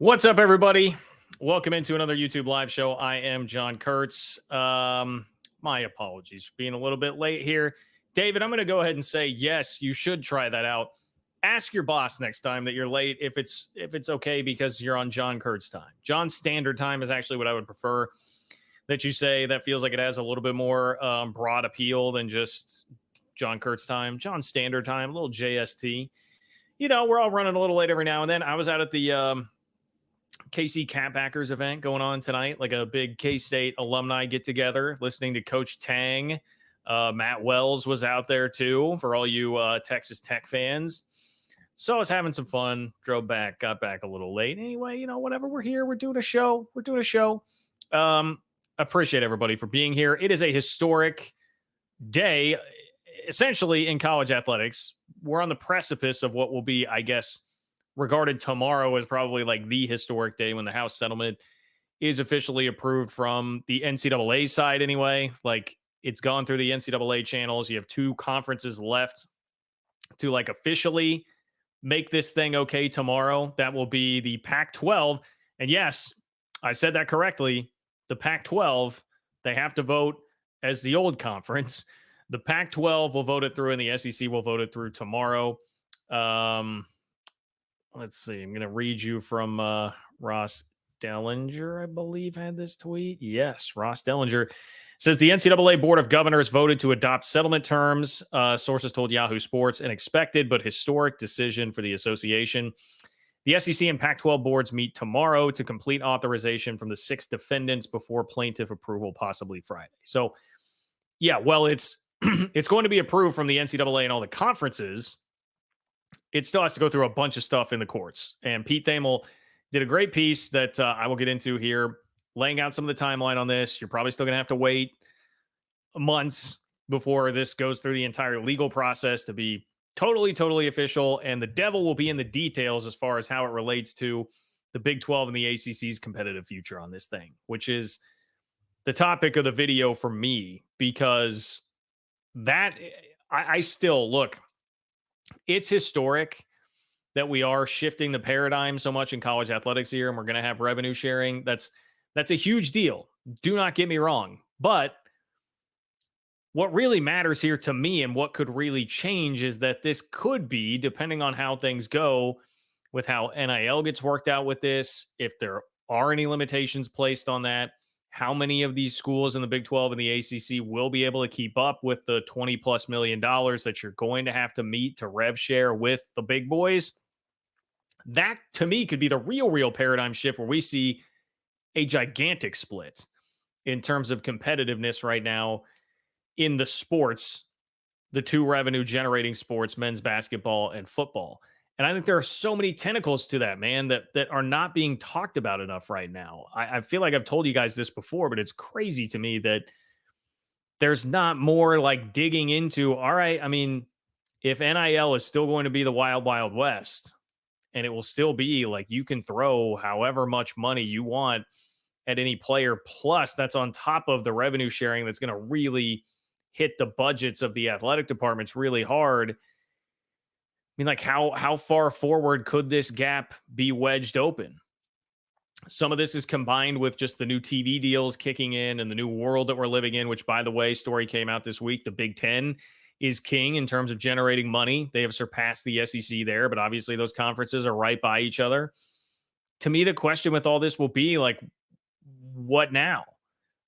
What's up, everybody? Welcome into another YouTube live show. I am John Kurtz. My apologies for being a little bit late here. David, I'm going to go ahead and say, yes, you should try that out. Ask your boss next time that you're late if it's okay because you're on John Kurtz time. John Standard Time is actually what I would prefer that you say. That feels like it has a little bit more broad appeal than just John Kurtz time. John Standard Time, a little JST. You know, we're all running a little late every now and then. I was out at the KC Catbackers event going on tonight, like a big K-State alumni get-together, listening to Coach Tang. Matt Wells was out there, too, for all you Texas Tech fans. So I was having some fun, drove back, got back a little late. Anyway, you know, whatever, we're here. We're doing a show. Appreciate everybody for being here. It is a historic day, essentially, in college athletics. We're on the precipice of what will be, I guess, regarded tomorrow as probably like the historic day when the House settlement is officially approved from the NCAA side anyway. Like, it's gone through the NCAA channels. You have two conferences left to like officially make this thing okay tomorrow. That will be the Pac-12. And yes, I said that correctly. The Pac-12, they have to vote as the old conference. The Pac-12 will vote it through and the SEC will vote it through tomorrow. Let's see. I'm going to read you from Ross Dellinger, I believe, had this tweet. Yes, Ross Dellinger says the NCAA Board of Governors voted to adopt settlement terms. Sources told Yahoo Sports, an expected but historic decision for the association. The SEC and Pac-12 boards meet tomorrow to complete authorization from the 6 defendants before plaintiff approval, possibly Friday. So, yeah, well, it's it's going to be approved from the NCAA and all the conferences. It still has to go through a bunch of stuff in the courts. And Pete Thamel did a great piece that I will get into here, laying out some of the timeline on this. You're probably still going to have to wait months before this goes through the entire legal process to be totally official. And the devil will be in the details as far as how it relates to the Big 12 and the ACC's competitive future on this thing, which is the topic of the video for me, because that I still look. It's historic that we are shifting the paradigm so much in college athletics here, and we're going to have revenue sharing. That's a huge deal. Do not get me wrong. But what really matters here to me and what could really change is that this could be, depending on how things go with how NIL gets worked out with this, if there are any limitations placed on that, how many of these schools in the Big 12 and the ACC will be able to keep up with the $20+ million that you're going to have to meet to rev share with the big boys. That, to me, could be the real paradigm shift where we see a gigantic split in terms of competitiveness right now in the sports, the two revenue-generating sports, men's basketball and football. And I think there are so many tentacles to that, man, that are not being talked about enough right now. I feel like I've told you guys this before, but it's crazy to me that there's not more like digging into, all right, I mean, if NIL is still going to be the wild, wild west, and it will still be like you can throw however much money you want at any player, plus that's on top of the revenue sharing that's going to really hit the budgets of the athletic departments really hard. I mean, like how far forward could this gap be wedged open? Some of this is combined with just the new TV deals kicking in and the new world that we're living in, which, by the way, story came out this week. The Big Ten is king in terms of generating money. They have surpassed the SEC there, but obviously those conferences are right by each other. To me, the question with all this will be like, what now?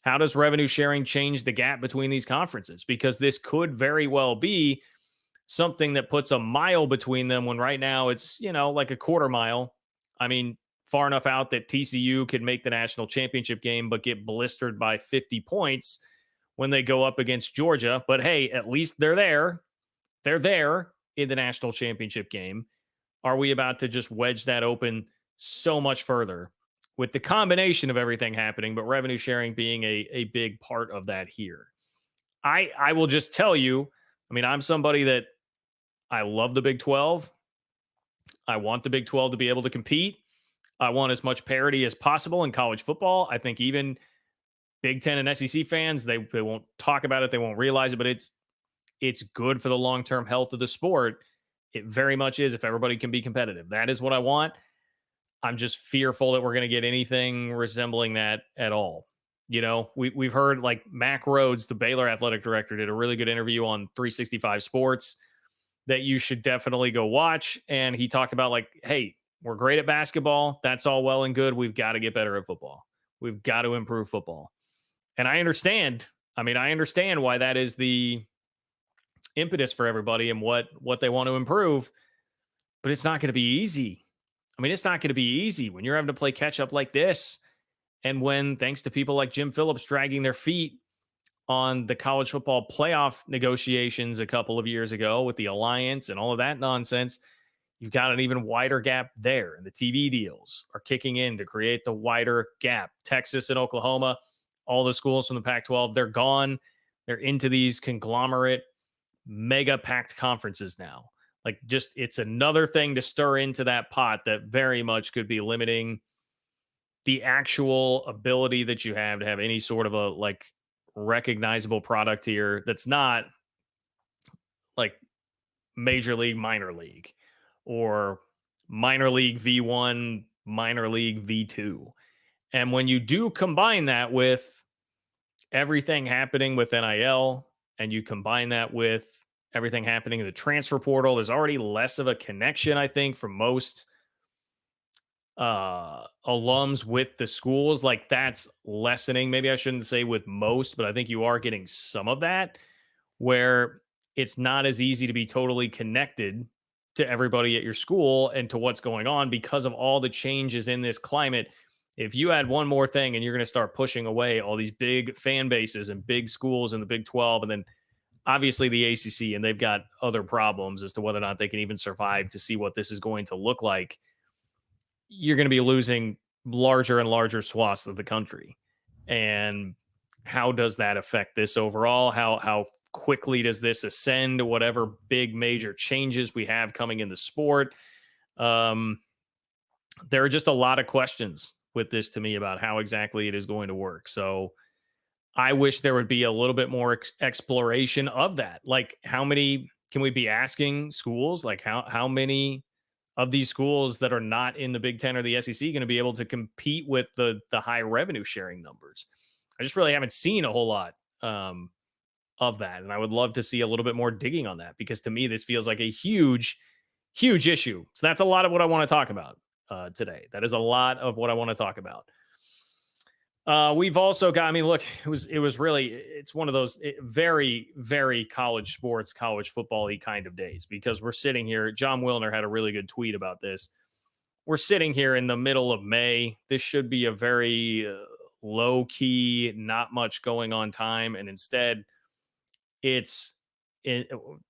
How does revenue sharing change the gap between these conferences? Because this could very well be something that puts a mile between them when right now it's, you know, like a quarter mile. I mean, far enough out that TCU could make the national championship game, but get blistered by 50 points when they go up against Georgia. But hey, at least they're there. They're there in the national championship game. Are we about to just wedge that open so much further with the combination of everything happening, but revenue sharing being a big part of that here? I will just tell you, I mean, I'm somebody that I love the Big 12. I want the Big 12 to be able to compete. I want as much parity as possible in college football. I think even Big 10 and SEC fans, they won't talk about it. They won't realize it, but it's good for the long-term health of the sport. It very much is if everybody can be competitive. That is what I want. I'm just fearful that we're going to get anything resembling that at all. We've heard like Mac Rhodes, the Baylor athletic director, did a really good interview on 365 Sports that you should definitely go watch. And he talked about like, hey, we're great at basketball. That's all well and good. We've got to get better at football. We've got to improve football. And I understand. I understand why that is the impetus for everybody and what they want to improve, but it's not going to be easy. It's not going to be easy when you're having to play catch up like this. And when, thanks to people like Jim Phillips dragging their feet on the college football playoff negotiations a couple of years ago with the alliance and all of that nonsense, you've got an even wider gap there. And the TV deals are kicking in to create the wider gap. Texas and Oklahoma, all the schools from the Pac-12, they're gone. They're into these conglomerate, mega packed conferences now. Like, just, it's another thing to stir into that pot that very much could be limiting the actual ability that you have to have any sort of a like recognizable product here that's not like major league, minor league, or minor league V1, minor league V2. And when you do combine that with everything happening with NIL, and you combine that with everything happening in the transfer portal, there's already less of a connection, I think, for most alums with the schools. Like, that's lessening. Maybe I shouldn't say with most, but I think you are getting some of that, where it's not as easy to be totally connected to everybody at your school and to what's going on because of all the changes in this climate. If you add one more thing and you're going to start pushing away all these big fan bases and big schools in the Big 12, and then obviously the ACC, and they've got other problems as to whether or not they can even survive to see what this is going to look like, you're going to be losing larger and larger swaths of the country. And how does that affect this overall? How quickly does this ascend to whatever big major changes we have coming in the sport? There are just a lot of questions with this to me about how exactly it is going to work. So I wish there would be a little bit more exploration of that. Like, how many can we be asking schools? Like, how many of these schools that are not in the Big Ten or the SEC going to be able to compete with the high revenue sharing numbers? I just really haven't seen a whole lot of that. And I would love to see a little bit more digging on that, because to me, this feels like a huge, huge issue. So that's a lot of what I want to talk about today. That is a lot of what I want to talk about. We've also got, look, it was really, it's one of those very, very college sports, college football-y kind of days, because we're sitting here. John Wilner had a really good tweet about this. We're sitting here in the middle of May. This should be a very low key, not much going on time. And instead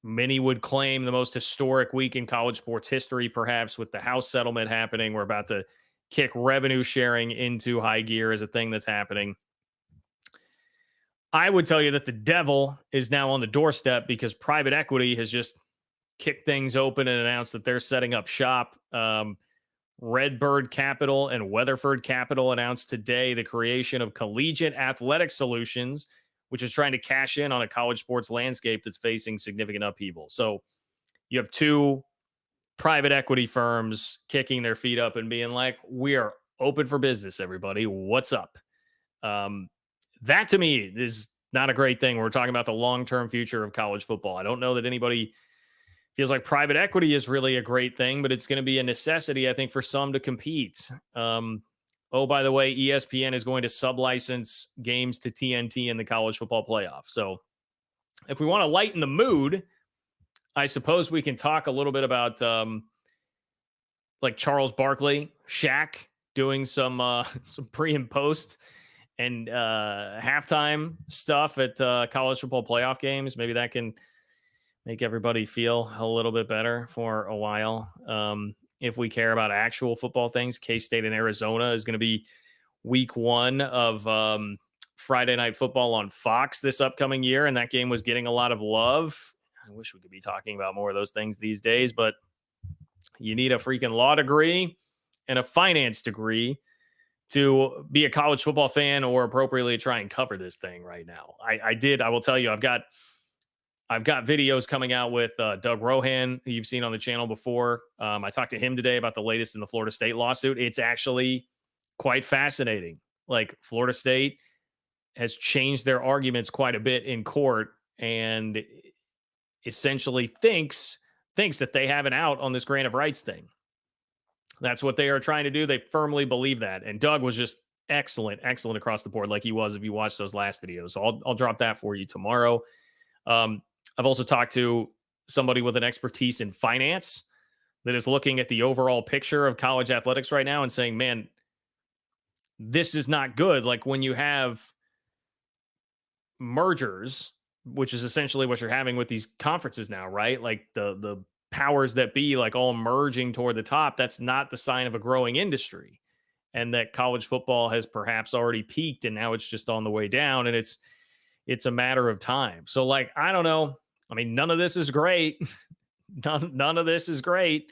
many would claim the most historic week in college sports history, perhaps, with the House settlement happening. We're about to kick revenue sharing into high gear as a thing that's happening. I would tell you that the devil is now on the doorstep, because private equity has just kicked things open and announced that they're setting up shop. Redbird Capital and Weatherford Capital announced today the creation of Collegiate Athletic Solutions, which is trying to cash in on a college sports landscape that's facing significant upheaval. So you have two private equity firms kicking their feet up and being like, we are open for business, everybody. What's up? That to me is not a great thing. We're talking about the long-term future of college football. I don't know that anybody feels like private equity is really a great thing, but it's going to be a necessity, I think, for some to compete. Oh, by the way, ESPN is going to sublicense games to TNT in the college football playoff. So if we want to lighten the mood, I suppose we can talk a little bit about like Charles Barkley, Shaq doing some pre and post and halftime stuff at college football playoff games. Maybe that can make everybody feel a little bit better for a while. If we care about actual football things, K-State and Arizona is going to be week one of Friday Night Football on Fox this upcoming year, and that game was getting a lot of love. I wish we could be talking about more of those things these days, but you need a freaking law degree and a finance degree to be a college football fan or appropriately try and cover this thing right now. I will tell you, I've got videos coming out with Doug Rohan, who you've seen on the channel before. I talked to him today about the latest in the Florida State lawsuit. It's actually quite fascinating. Like, Florida State has changed their arguments quite a bit in court and essentially thinks that they have an out on this grant of rights thing. That's what they are trying to do. They firmly believe that. And Doug was just excellent across the board, like he was if you watched those last videos. So I'll drop that for you tomorrow. I've also talked to somebody with an expertise in finance that is looking at the overall picture of college athletics right now and saying, man, this is not good. Like, when you have mergers, which is essentially what you're having with these conferences now, right? Like, the powers that be, like, all merging toward the top, that's not the sign of a growing industry. And that college football has perhaps already peaked and now it's just on the way down, and it's a matter of time. So, like, I don't know. I mean, none of this is great. none of this is great,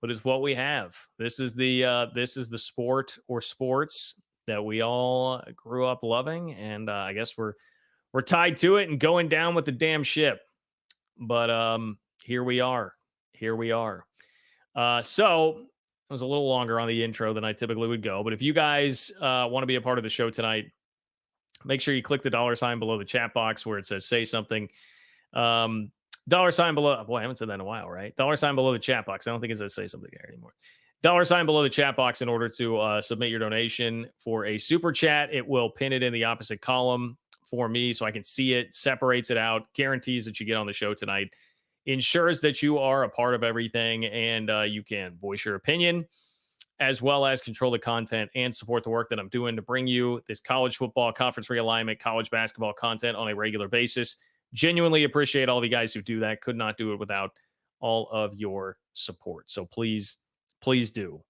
but it's what we have. This is the sport or sports that we all grew up loving, and I guess we're tied to it and going down with the damn ship. But here we are. So it was a little longer on the intro than I typically would go, but if you guys want to be a part of the show tonight, make sure you click the $ below the chat box where it says say something. $sign below. Boy, I haven't said that in a while, right? $sign below the chat box. I don't think it says say something there anymore. $sign below the chat box in order to submit your donation for a super chat. It will pin it in the opposite column for me so I can see it, separates it out, guarantees that you get on the show tonight, ensures that you are a part of everything, and you can voice your opinion, as well as control the content and support the work that I'm doing to bring you this college football, conference realignment, college basketball content on a regular basis. Genuinely appreciate all of you guys who do that. Could not do it without all of your support. So please do,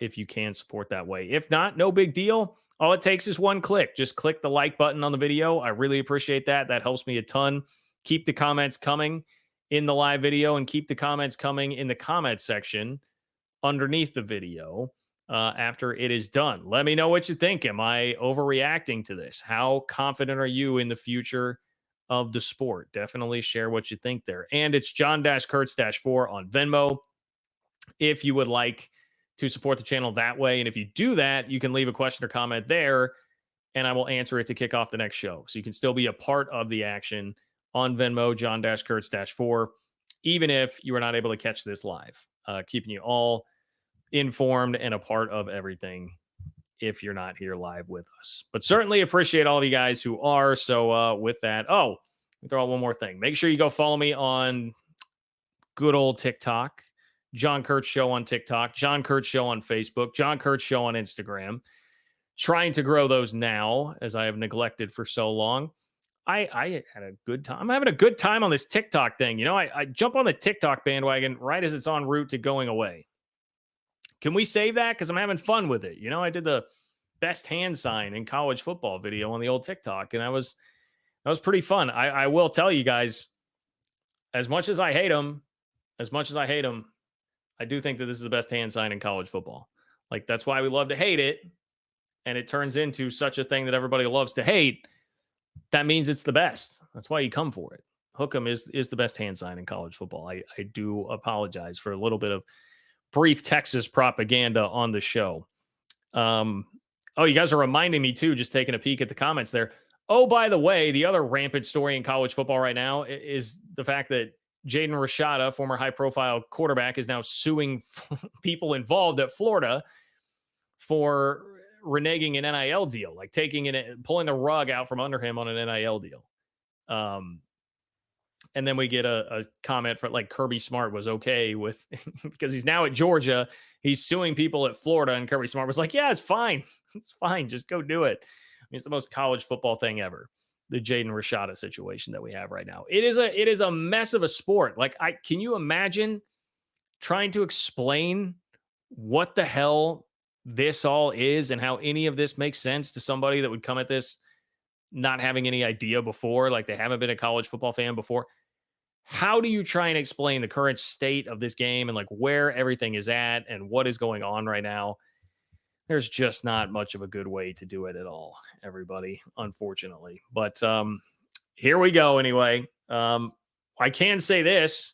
if you can support that way. If not, no big deal. All it takes is one click. Just click the like button on the video. I really appreciate that. That helps me a ton. Keep the comments coming in the live video and keep the comments coming in the comment section underneath the video after it is done. Let me know what you think. Am I overreacting to this? How confident are you in the future of the sport? Definitely share what you think there. And it's John-Kurtz-4 on Venmo if you would like to support the channel that way. And if you do that, you can leave a question or comment there and I will answer it to kick off the next show. So you can still be a part of the action on Venmo, John-Kurtz-4, even if you are not able to catch this live. Keeping you all informed and a part of everything if you're not here live with us. But certainly appreciate all of you guys who are. So with that, let me throw out one more thing. Make sure you go follow me on good old TikTok, John Kurtz Show on TikTok, John Kurtz Show on Facebook, John Kurtz Show on Instagram. Trying to grow those now, as I have neglected for so long. I had a good time. I'm having a good time on this TikTok thing. You know, I jump on the TikTok bandwagon right as it's en route to going away. Can we save that? Because I'm having fun with it. You know, I did the best hand sign in college football video on the old TikTok, and that was pretty fun. I will tell you guys, as much as I hate them, I do think that this is the best hand sign in college football. Like, that's why we love to hate it, and it turns into such a thing that everybody loves to hate. That means it's the best. That's why you come for it. Hook'em is the best hand sign in college football. I do apologize for a little bit of brief Texas propaganda on the show. You guys are reminding me too, just taking a peek at the comments there. Oh, by the way, the other rampant story in college football right now is the fact that Jaden Rashada, former high-profile quarterback, is now suing people involved at Florida for reneging an NIL deal, like pulling the rug out from under him on an NIL deal. And then we get a comment for like Kirby Smart was okay with because he's now at Georgia. He's suing people at Florida, and Kirby Smart was like, yeah, it's fine. It's fine. Just go do it. I mean, it's the most college football thing ever. The Jaden Rashada situation that we have right now. It is a mess of a sport. Like, can you imagine trying to explain what the hell this all is and how any of this makes sense to somebody that would come at this not having any idea before, like they haven't been a college football fan before? How do you try and explain the current state of this game and like where everything is at and what is going on right now? There's just not much of a good way to do it at all, everybody, unfortunately. But here we go anyway. I can say this.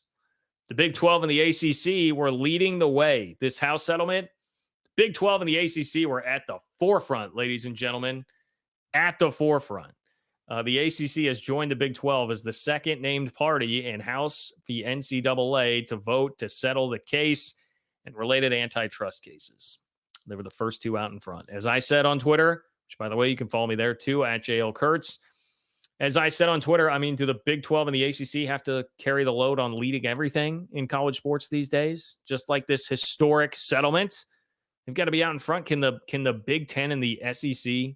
The Big 12 and the ACC were leading the way. This House settlement, Big 12 and the ACC were at the forefront, ladies and gentlemen, at the forefront. The ACC has joined the Big 12 as the second named party in House v. NCAA to vote to settle the case and related antitrust cases. They were the first two out in front. As I said on Twitter, which, by the way, you can follow me there too, at JL Kurtz. As I said on Twitter, I mean, do the Big 12 and the ACC have to carry the load on leading everything in college sports these days? Just like this historic settlement, they've got to be out in front. Can the Big 10 and the SEC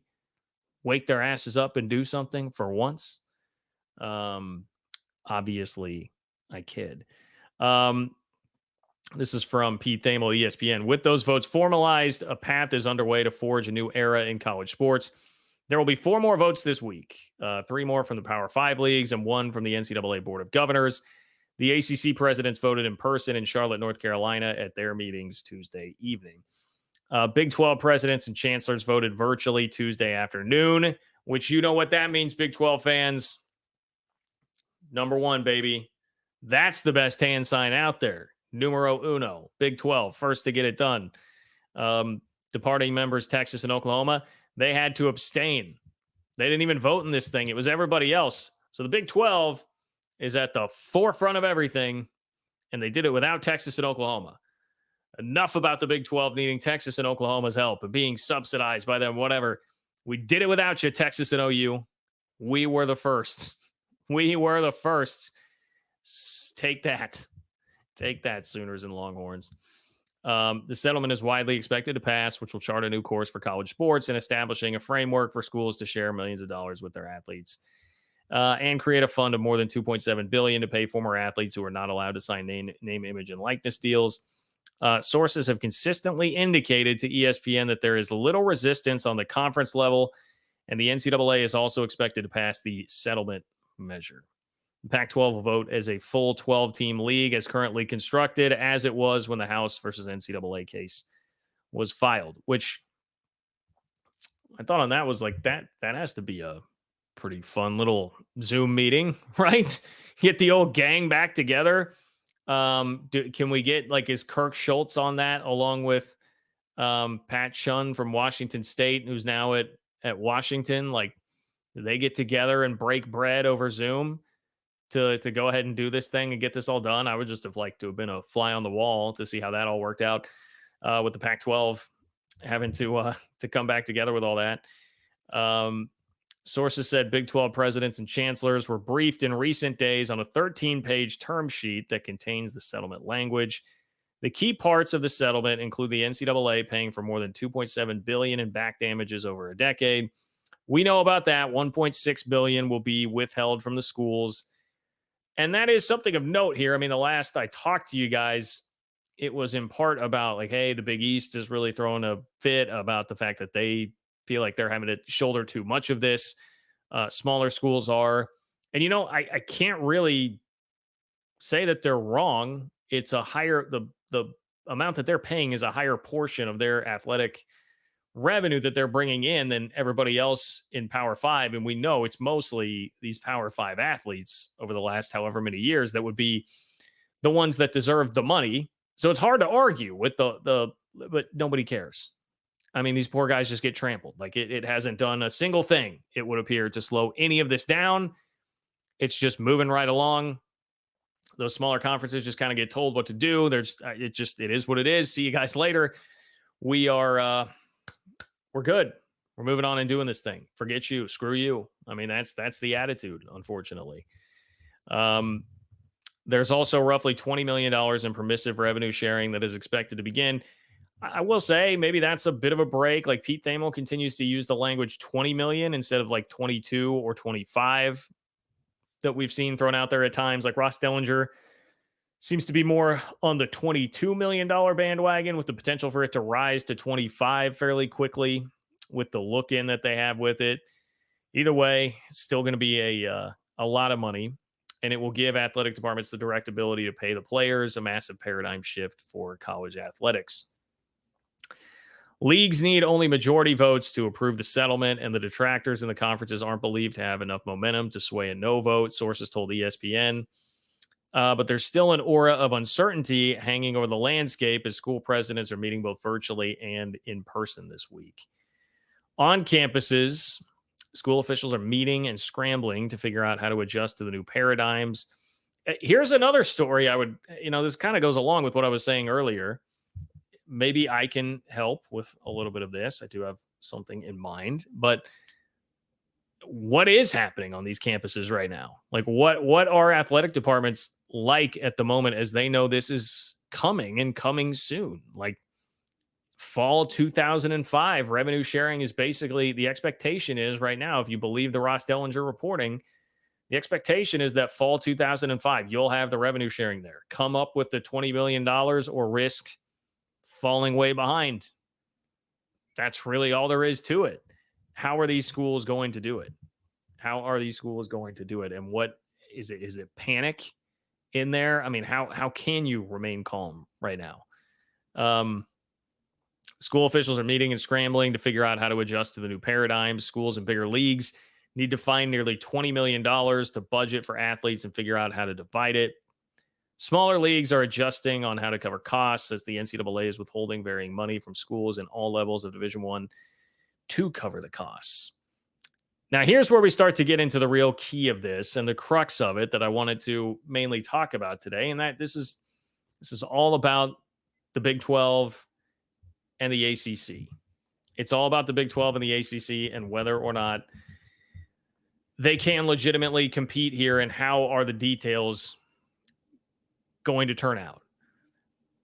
wake their asses up and do something for once? Obviously, I kid. This is from Pete Thamel, ESPN. With those votes formalized, a path is underway to forge a new era in college sports. There will be 4 more votes this week, 3 more from the Power 5 leagues and 1 from the NCAA Board of Governors. The ACC presidents voted in person in Charlotte, North Carolina at their meetings Tuesday evening. Big 12 presidents and chancellors voted virtually Tuesday afternoon, which you know what that means, Big 12 fans. Number 1, baby. That's the best hand sign out there. Numero uno. Big 12, first to get it done. Departing members, Texas and Oklahoma, they had to abstain. They didn't even vote in this thing. It was everybody else. So the Big 12 is at the forefront of everything, and they did it without Texas and Oklahoma. Enough about the Big 12 needing Texas and Oklahoma's help and being subsidized by them, whatever. We did it without you, Texas and OU. We were the first. We were the first. Take that. Take that, Sooners and Longhorns. The settlement is widely expected to pass, which will chart a new course for college sports and establishing a framework for schools to share millions of dollars with their athletes and create a fund of more than $2.7 billion to pay former athletes who are not allowed to sign name, image, and likeness deals. Sources have consistently indicated to ESPN that there is little resistance on the conference level, and the NCAA is also expected to pass the settlement measure. The Pac-12 will vote as a full 12-team league as currently constructed, as it was when the House versus NCAA case was filed, which I thought on that was like that has to be a pretty fun little Zoom meeting, right? Get the old gang back together. Can we get, like, is Kirk Schultz on that along with Pat Shun from Washington State, who's now at Washington? Like, do they get together and break bread over Zoom to go ahead and do this thing and get this all done? I would just have liked to have been a fly on the wall to see how that all worked out with the Pac-12 having to come back together with all that. Sources said Big 12 presidents and chancellors were briefed in recent days on a 13-page term sheet that contains the settlement language. The key parts of the settlement include the NCAA paying for more than $2.7 billion in back damages over a decade. We know about that. $1.6 billion will be withheld from the schools. And that is something of note here. I mean, the last I talked to you guys, it was in part about, like, hey, the Big East is really throwing a fit about the fact that they feel like they're having to shoulder too much of this. Smaller schools are. And, you know, I can't really say that they're wrong. It's a higher, the amount that they're paying is a higher portion of their athletic revenue that they're bringing in than everybody else in Power 5. And we know it's mostly these Power 5 athletes over the last however many years that would be the ones that deserve the money. So it's hard to argue with but nobody cares. I mean, these poor guys just get trampled. Like, it hasn't done a single thing, it would appear, to slow any of this down. It's just moving right along. Those smaller conferences just kind of get told what to do. It is what it is. See you guys later. We're good. We're moving on and doing this thing. Forget you. Screw you. I mean, that's the attitude, unfortunately. There's also roughly $20 million in permissive revenue sharing that is expected to begin. I will say maybe that's a bit of a break. Like, Pete Thamel continues to use the language 20 million instead of like 22 or 25 that we've seen thrown out there at times. Like, Ross Dellinger seems to be more on the $22 million bandwagon with the potential for it to rise to 25 fairly quickly with the look in that they have with it. Either way, still going to be a lot of money, and it will give athletic departments the direct ability to pay the players, a massive paradigm shift for college athletics. Leagues need only majority votes to approve the settlement, and the detractors in the conferences aren't believed to have enough momentum to sway a no vote, sources told ESPN. but there's still an aura of uncertainty hanging over the landscape as school presidents are meeting both virtually and in person this week. On campuses, school officials are meeting and scrambling to figure out how to adjust to the new paradigms. Here's another story this kind of goes along with what I was saying earlier. Maybe I can help with a little bit of this. I do have something in mind, but what is happening on these campuses right now? Like what are athletic departments like at the moment as they know this is coming and coming soon? Like fall 2005 revenue sharing is basically the expectation is right now, if you believe the Ross Dellinger reporting, the expectation is that fall 2005, you'll have the revenue sharing there. Come up with the $20 million or risk falling way behind. That's really all there is to it. How are these schools going to do it? How are these schools going to do it? And what is it? Is it panic in there? I mean, how can you remain calm right now? School officials are meeting and scrambling to figure out how to adjust to the new paradigm. Schools and bigger leagues need to find nearly $20 million to budget for athletes and figure out how to divide it. Smaller leagues are adjusting on how to cover costs as the NCAA is withholding varying money from schools in all levels of Division I to cover the costs. Now, here's where we start to get into the real key of this and the crux of it that I wanted to mainly talk about today, and that this is all about the Big 12 and the ACC. It's all about the Big 12 and the ACC and whether or not they can legitimately compete here and how are the details going to turn out.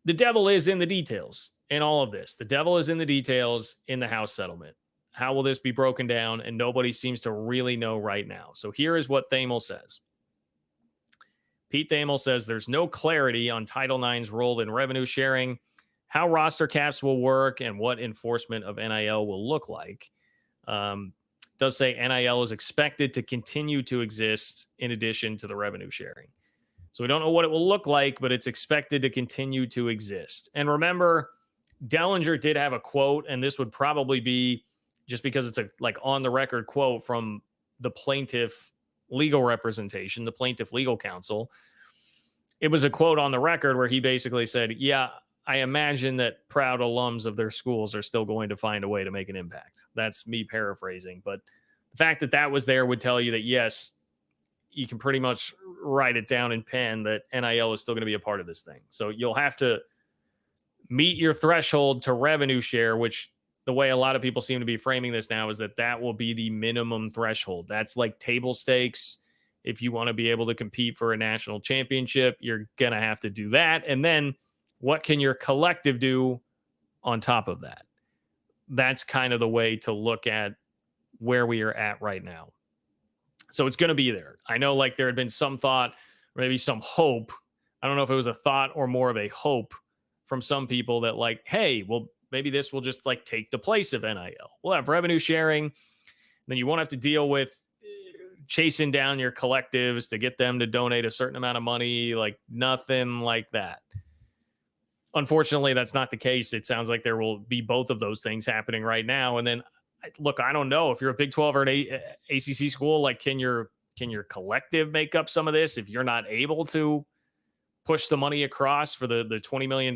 The devil is in the details in all of this. The devil is in the details in the House settlement. How will this be broken down? And nobody seems to really know right now. So here is what Thamel says. Pete Thamel says there's no clarity on Title IX's role in revenue sharing, how roster caps will work, and what enforcement of NIL will look like. Does say NIL is expected to continue to exist in addition to the revenue sharing. So we don't know what it will look like, but it's expected to continue to exist. And remember, Dellinger did have a quote, and this would probably be just because it's a like on the record quote from the plaintiff legal representation, the plaintiff legal counsel. It was a quote on the record where he basically said, yeah, I imagine that proud alums of their schools are still going to find a way to make an impact. That's me paraphrasing. But the fact that that was there would tell you that, yes, you can pretty much write it down in pen that NIL is still going to be a part of this thing. So you'll have to meet your threshold to revenue share, which the way a lot of people seem to be framing this now is that that will be the minimum threshold. That's like table stakes. If you want to be able to compete for a national championship, you're going to have to do that. And then what can your collective do on top of that? That's kind of the way to look at where we are at right now. So it's going to be there. I know like there had been some thought, maybe some hope. I don't know if it was a thought or more of a hope from some people that like, hey, well, maybe this will just like take the place of NIL. We'll have revenue sharing. Then you won't have to deal with chasing down your collectives to get them to donate a certain amount of money, like nothing like that. Unfortunately, that's not the case. It sounds like there will be both of those things happening right now. And then, look, I don't know if you're a Big 12 or an ACC school, like can your collective make up some of this if you're not able to push the money across for the $20 million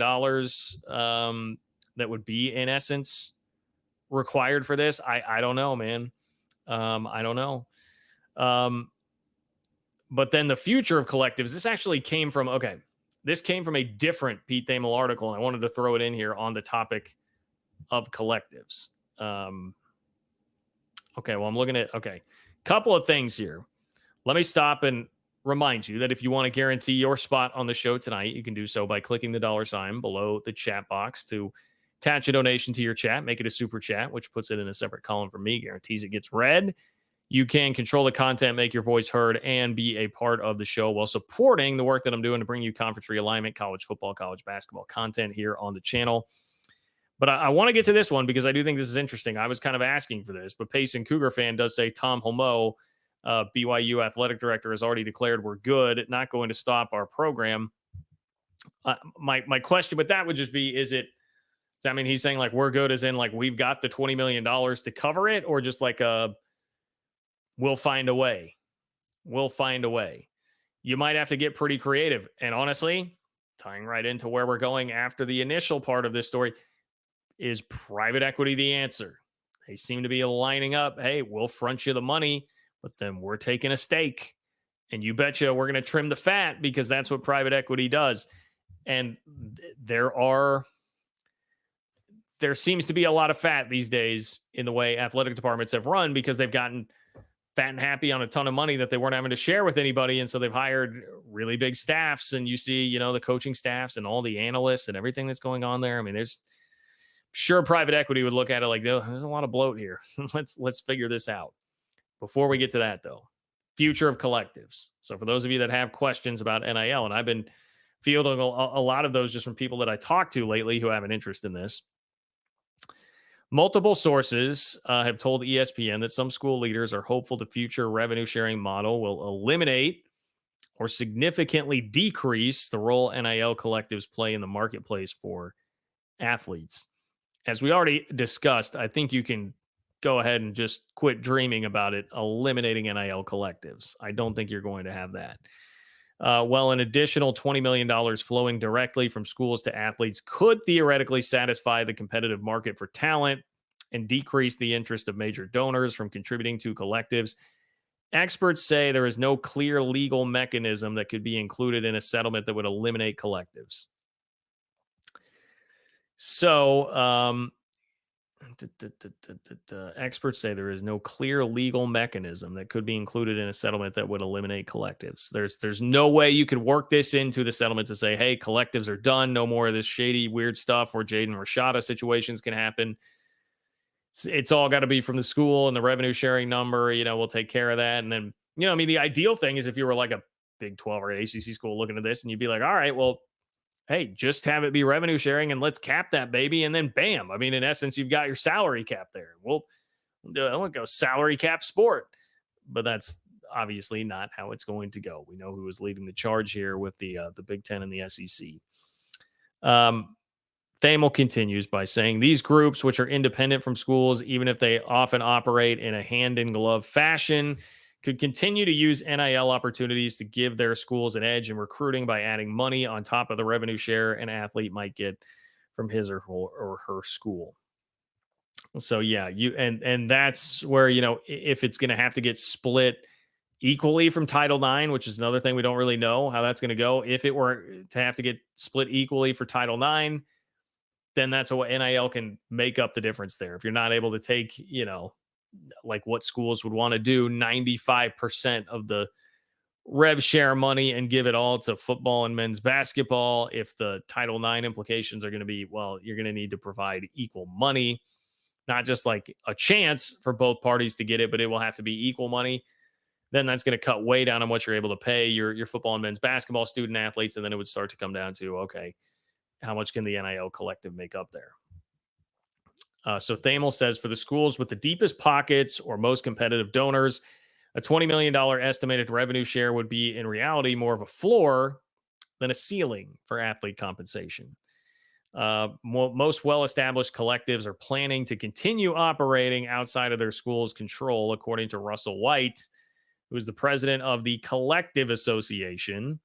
that would be in essence required for this? I don't know, man. I don't know. But then the future of collectives, this actually came from, this came from a different Pete Thamel article, and I wanted to throw it in here on the topic of collectives. I'm looking at, couple of things here. Let me stop and remind you that if you want to guarantee your spot on the show tonight, you can do so by clicking the $ below the chat box to attach a donation to your chat, make it a super chat, which puts it in a separate column for me, guarantees it gets read. You can control the content, make your voice heard, and be a part of the show while supporting the work that I'm doing to bring you conference realignment, college football, college basketball content here on the channel. But I want to get to this one because I do think this is interesting. I was kind of asking for this, but Payson Cougar fan does say Tom Holmoe, BYU athletic director, has already declared we're good, not going to stop our program. My question with that would just be, does that mean he's saying like we're good as in like we've got the $20 million to cover it, or just like we'll find a way? We'll find a way. you might have to get pretty creative. And honestly, tying right into where we're going after the initial part of this story, is private equity the answer? They seem to be lining up. Hey, we'll front you the money, but then we're taking a stake. And you betcha we're going to trim the fat because that's what private equity does. And there seems to be a lot of fat these days in the way athletic departments have run because they've gotten fat and happy on a ton of money that they weren't having to share with anybody. And so they've hired really big staffs, and you see, the coaching staffs and all the analysts and everything that's going on there. I mean, sure, private equity would look at it like, oh, there's a lot of bloat here. Let's figure this out. Before we get to that, though, future of collectives. So for those of you that have questions about NIL, and I've been fielding a lot of those just from people that I talked to lately who have an interest in this. Multiple sources have told ESPN that some school leaders are hopeful the future revenue sharing model will eliminate or significantly decrease the role NIL collectives play in the marketplace for athletes. As we already discussed, I think you can go ahead and just quit dreaming about it eliminating NIL collectives. I don't think you're going to have that. An additional $20 million flowing directly from schools to athletes could theoretically satisfy the competitive market for talent and decrease the interest of major donors from contributing to collectives. Experts say there is no clear legal mechanism that could be included in a settlement that would eliminate collectives. So, experts say there is no clear legal mechanism that could be included in a settlement that would eliminate collectives. There's no way you could work this into the settlement to say, hey, collectives are done. No more of this shady, weird stuff where Jaden Rashada situations can happen. It's all got to be from the school and the revenue sharing number. We'll take care of that. And then, the ideal thing is if you were like a Big 12 or ACC school looking at this and you'd be like, all right, well, hey, just have it be revenue sharing and let's cap that baby. And then bam. I mean, in essence, you've got your salary cap there. We'll go salary cap sport, but that's obviously not how it's going to go. We know who is leading the charge here with the Big Ten and the SEC. Thamel continues by saying these groups, which are independent from schools, even if they often operate in a hand-in-glove fashion, could continue to use NIL opportunities to give their schools an edge in recruiting by adding money on top of the revenue share an athlete might get from his or her school. So yeah, and that's where, if it's going to have to get split equally from Title IX, which is another thing we don't really know how that's going to go. If it were to have to get split equally for Title IX, then that's what NIL can make up the difference there. If you're not able to take, like what schools would want to do, 95% of the rev share money and give it all to football and men's basketball. If the Title IX implications are going to be, well, you're going to need to provide equal money, not just like a chance for both parties to get it, but it will have to be equal money. Then that's going to cut way down on what you're able to pay your football and men's basketball student athletes. And then it would start to come down to, okay, how much can the NIL collective make up there? So Thamel says for the schools with the deepest pockets or most competitive donors, a $20 million estimated revenue share would be in reality more of a floor than a ceiling for athlete compensation. Most well-established collectives are planning to continue operating outside of their school's control, according to Russell White, who is the president of the Collective Association,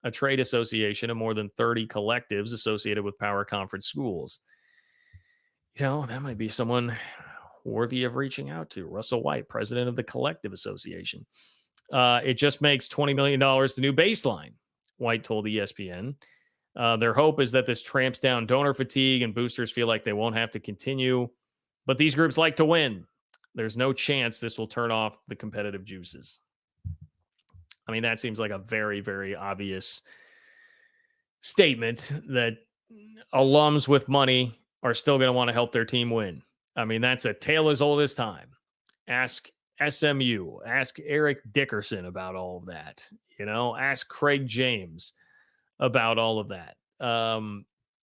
a trade association of more than 30 collectives associated with power conference schools. That might be someone worthy of reaching out to. Russell White, president of the Collective Association. It just makes $20 million the new baseline, White told ESPN. Their hope is that this tramps down donor fatigue and boosters feel like they won't have to continue. But these groups like to win. There's no chance this will turn off the competitive juices. I mean, that seems like a very, very obvious statement that alums with money are still going to want to help their team win. I mean, that's a tale as old as time. Ask SMU, ask Eric Dickerson about all of that. Ask Craig James about all of that.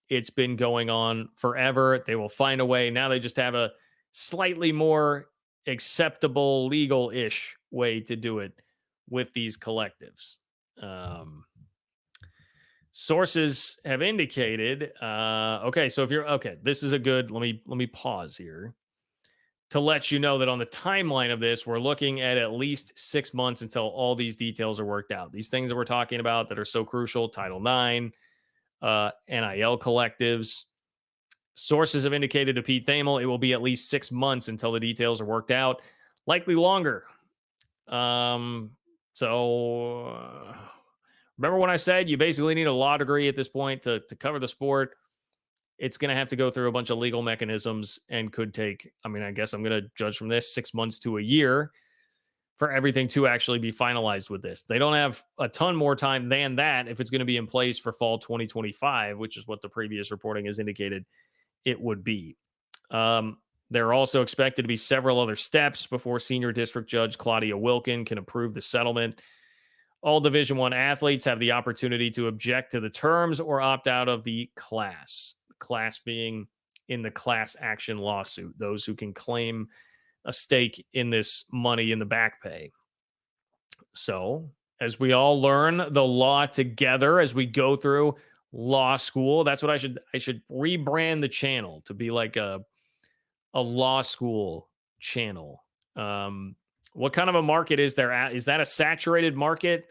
It's been going on forever. They will find a way. Now they just have a slightly more acceptable, legal-ish way to do it with these collectives. Sources have indicated, so if you're, this is a good, let me pause here. to let you know that on the timeline of this, we're looking at least 6 months until all these details are worked out. These things that we're talking about that are so crucial, Title IX, NIL collectives. Sources have indicated to Pete Thamel it will be at least 6 months until the details are worked out, likely longer. Remember when I said you basically need a law degree at this point to cover the sport? It's going to have to go through a bunch of legal mechanisms and could take, I guess I'm going to judge from this 6 months to a year for everything to actually be finalized with this. They don't have a ton more time than that if it's going to be in place for fall 2025, which is what the previous reporting has indicated it would be. There are also expected to be several other steps before Senior District Judge Claudia Wilkin can approve the settlement. All Division I athletes have the opportunity to object to the terms or opt out of the class. The class being in the class action lawsuit, those who can claim a stake in this money in the back pay. So, as we all learn the law together as we go through law school, that's what I should rebrand the channel to be like a law school channel. What kind of a market is there at? Is that a saturated market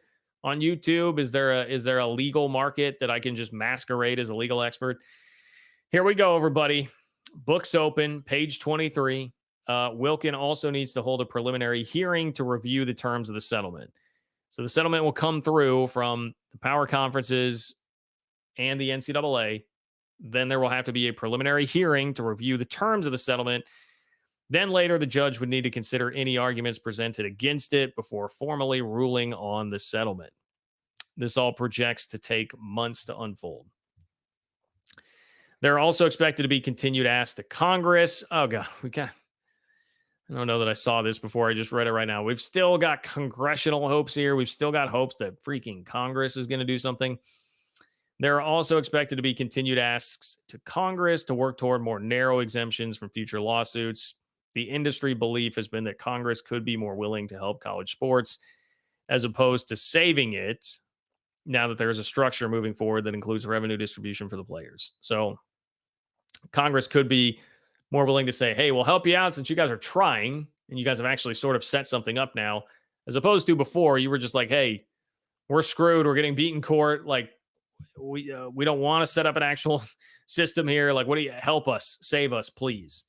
on YouTube? Is there a legal market that I can just masquerade as a legal expert? Here we go, everybody. Books open, page 23. Wilkin also needs to hold a preliminary hearing to review the terms of the settlement. So the settlement will come through from the power conferences and the NCAA. Then there will have to be a preliminary hearing to review the terms of the settlement. Then later, the judge would need to consider any arguments presented against it before formally ruling on the settlement. This all projects to take months to unfold. There are also expected to be continued asks to Congress. Oh, God, I don't know that I saw this before. I just read it right now. We've still got congressional hopes here. We've still got hopes that freaking Congress is going to do something. There are also expected to be continued asks to Congress to work toward more narrow exemptions from future lawsuits. The industry belief has been that Congress could be more willing to help college sports as opposed to saving it now that there's a structure moving forward that includes revenue distribution for the players. So Congress could be more willing to say, hey, we'll help you out since you guys are trying and you guys have actually sort of set something up now, as opposed to before you were just like, hey, we're screwed. We're getting beat in court. Like, we don't want to set up an actual system here. Like, what do you help us, save us, please?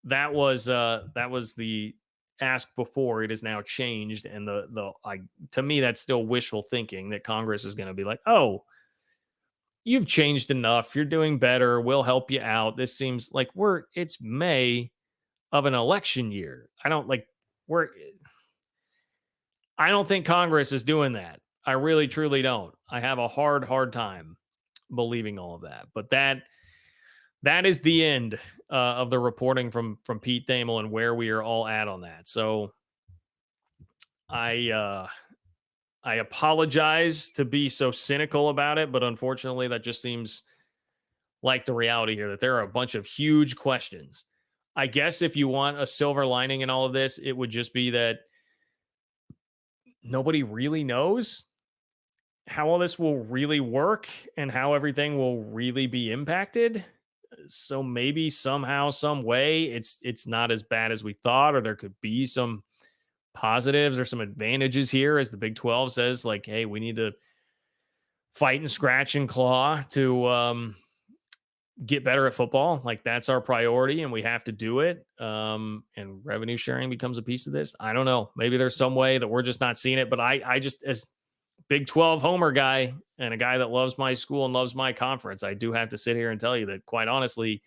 That was the ask before. It is now changed, and to me that's still wishful thinking that Congress is going to be like, oh, you've changed enough, you're doing better, we'll help you out. This seems like it's May of an election year. I don't think Congress is doing that. I really, truly don't. I have a hard time believing all of that. But that is the end of the reporting from Pete Thamel and where we are all at on that. So I apologize to be so cynical about it, but unfortunately that just seems like the reality here, that there are a bunch of huge questions. I guess if you want a silver lining in all of this, it would just be that nobody really knows how all this will really work and how everything will really be impacted. So maybe somehow, some way, it's not as bad as we thought, or there could be some positives or some advantages here, as the Big 12 says, like, hey, we need to fight and scratch and claw to get better at football. Like, that's our priority and we have to do it. And revenue sharing becomes a piece of this. I don't know. Maybe there's some way that we're just not seeing it, but I just, as Big 12 homer guy and a guy that loves my school and loves my conference, I do have to sit here and tell you that, quite honestly,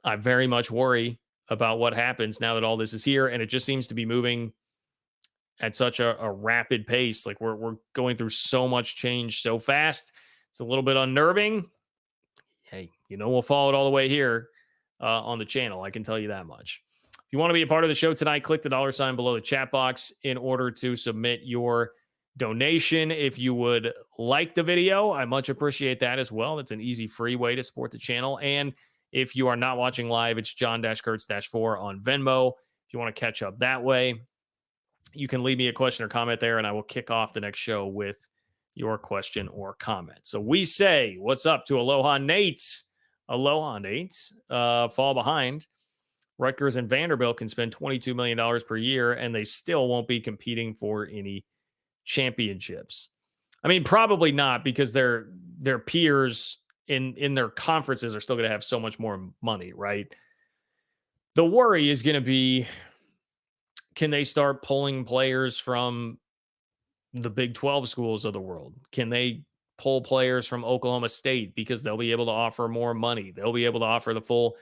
I very much worry about what happens now that all this is here. And it just seems to be moving at such a rapid pace. Like, we're going through so much change so fast. It's a little bit unnerving. Hey, we'll follow it all the way here on the channel. I can tell you that much. If you want to be a part of the show tonight, click the $ below the chat box in order to submit your donation. If you would like the video, I much appreciate that as well. That's an easy, free way to support the channel. And if you are not watching live, it's John-Kurtz-4 on Venmo. If you want to catch up that way, you can leave me a question or comment there, and I will kick off the next show with your question or comment. So we say, what's up to Aloha Nate? Aloha Nate. Fall behind. Rutgers and Vanderbilt can spend $22 million per year and they still won't be competing for any championships. I mean, probably not, because their peers in their conferences are still going to have so much more money, right? The worry is going to be, can they start pulling players from the Big 12 schools of the world? Can they pull players from Oklahoma State because they'll be able to offer more money? They'll be able to offer the full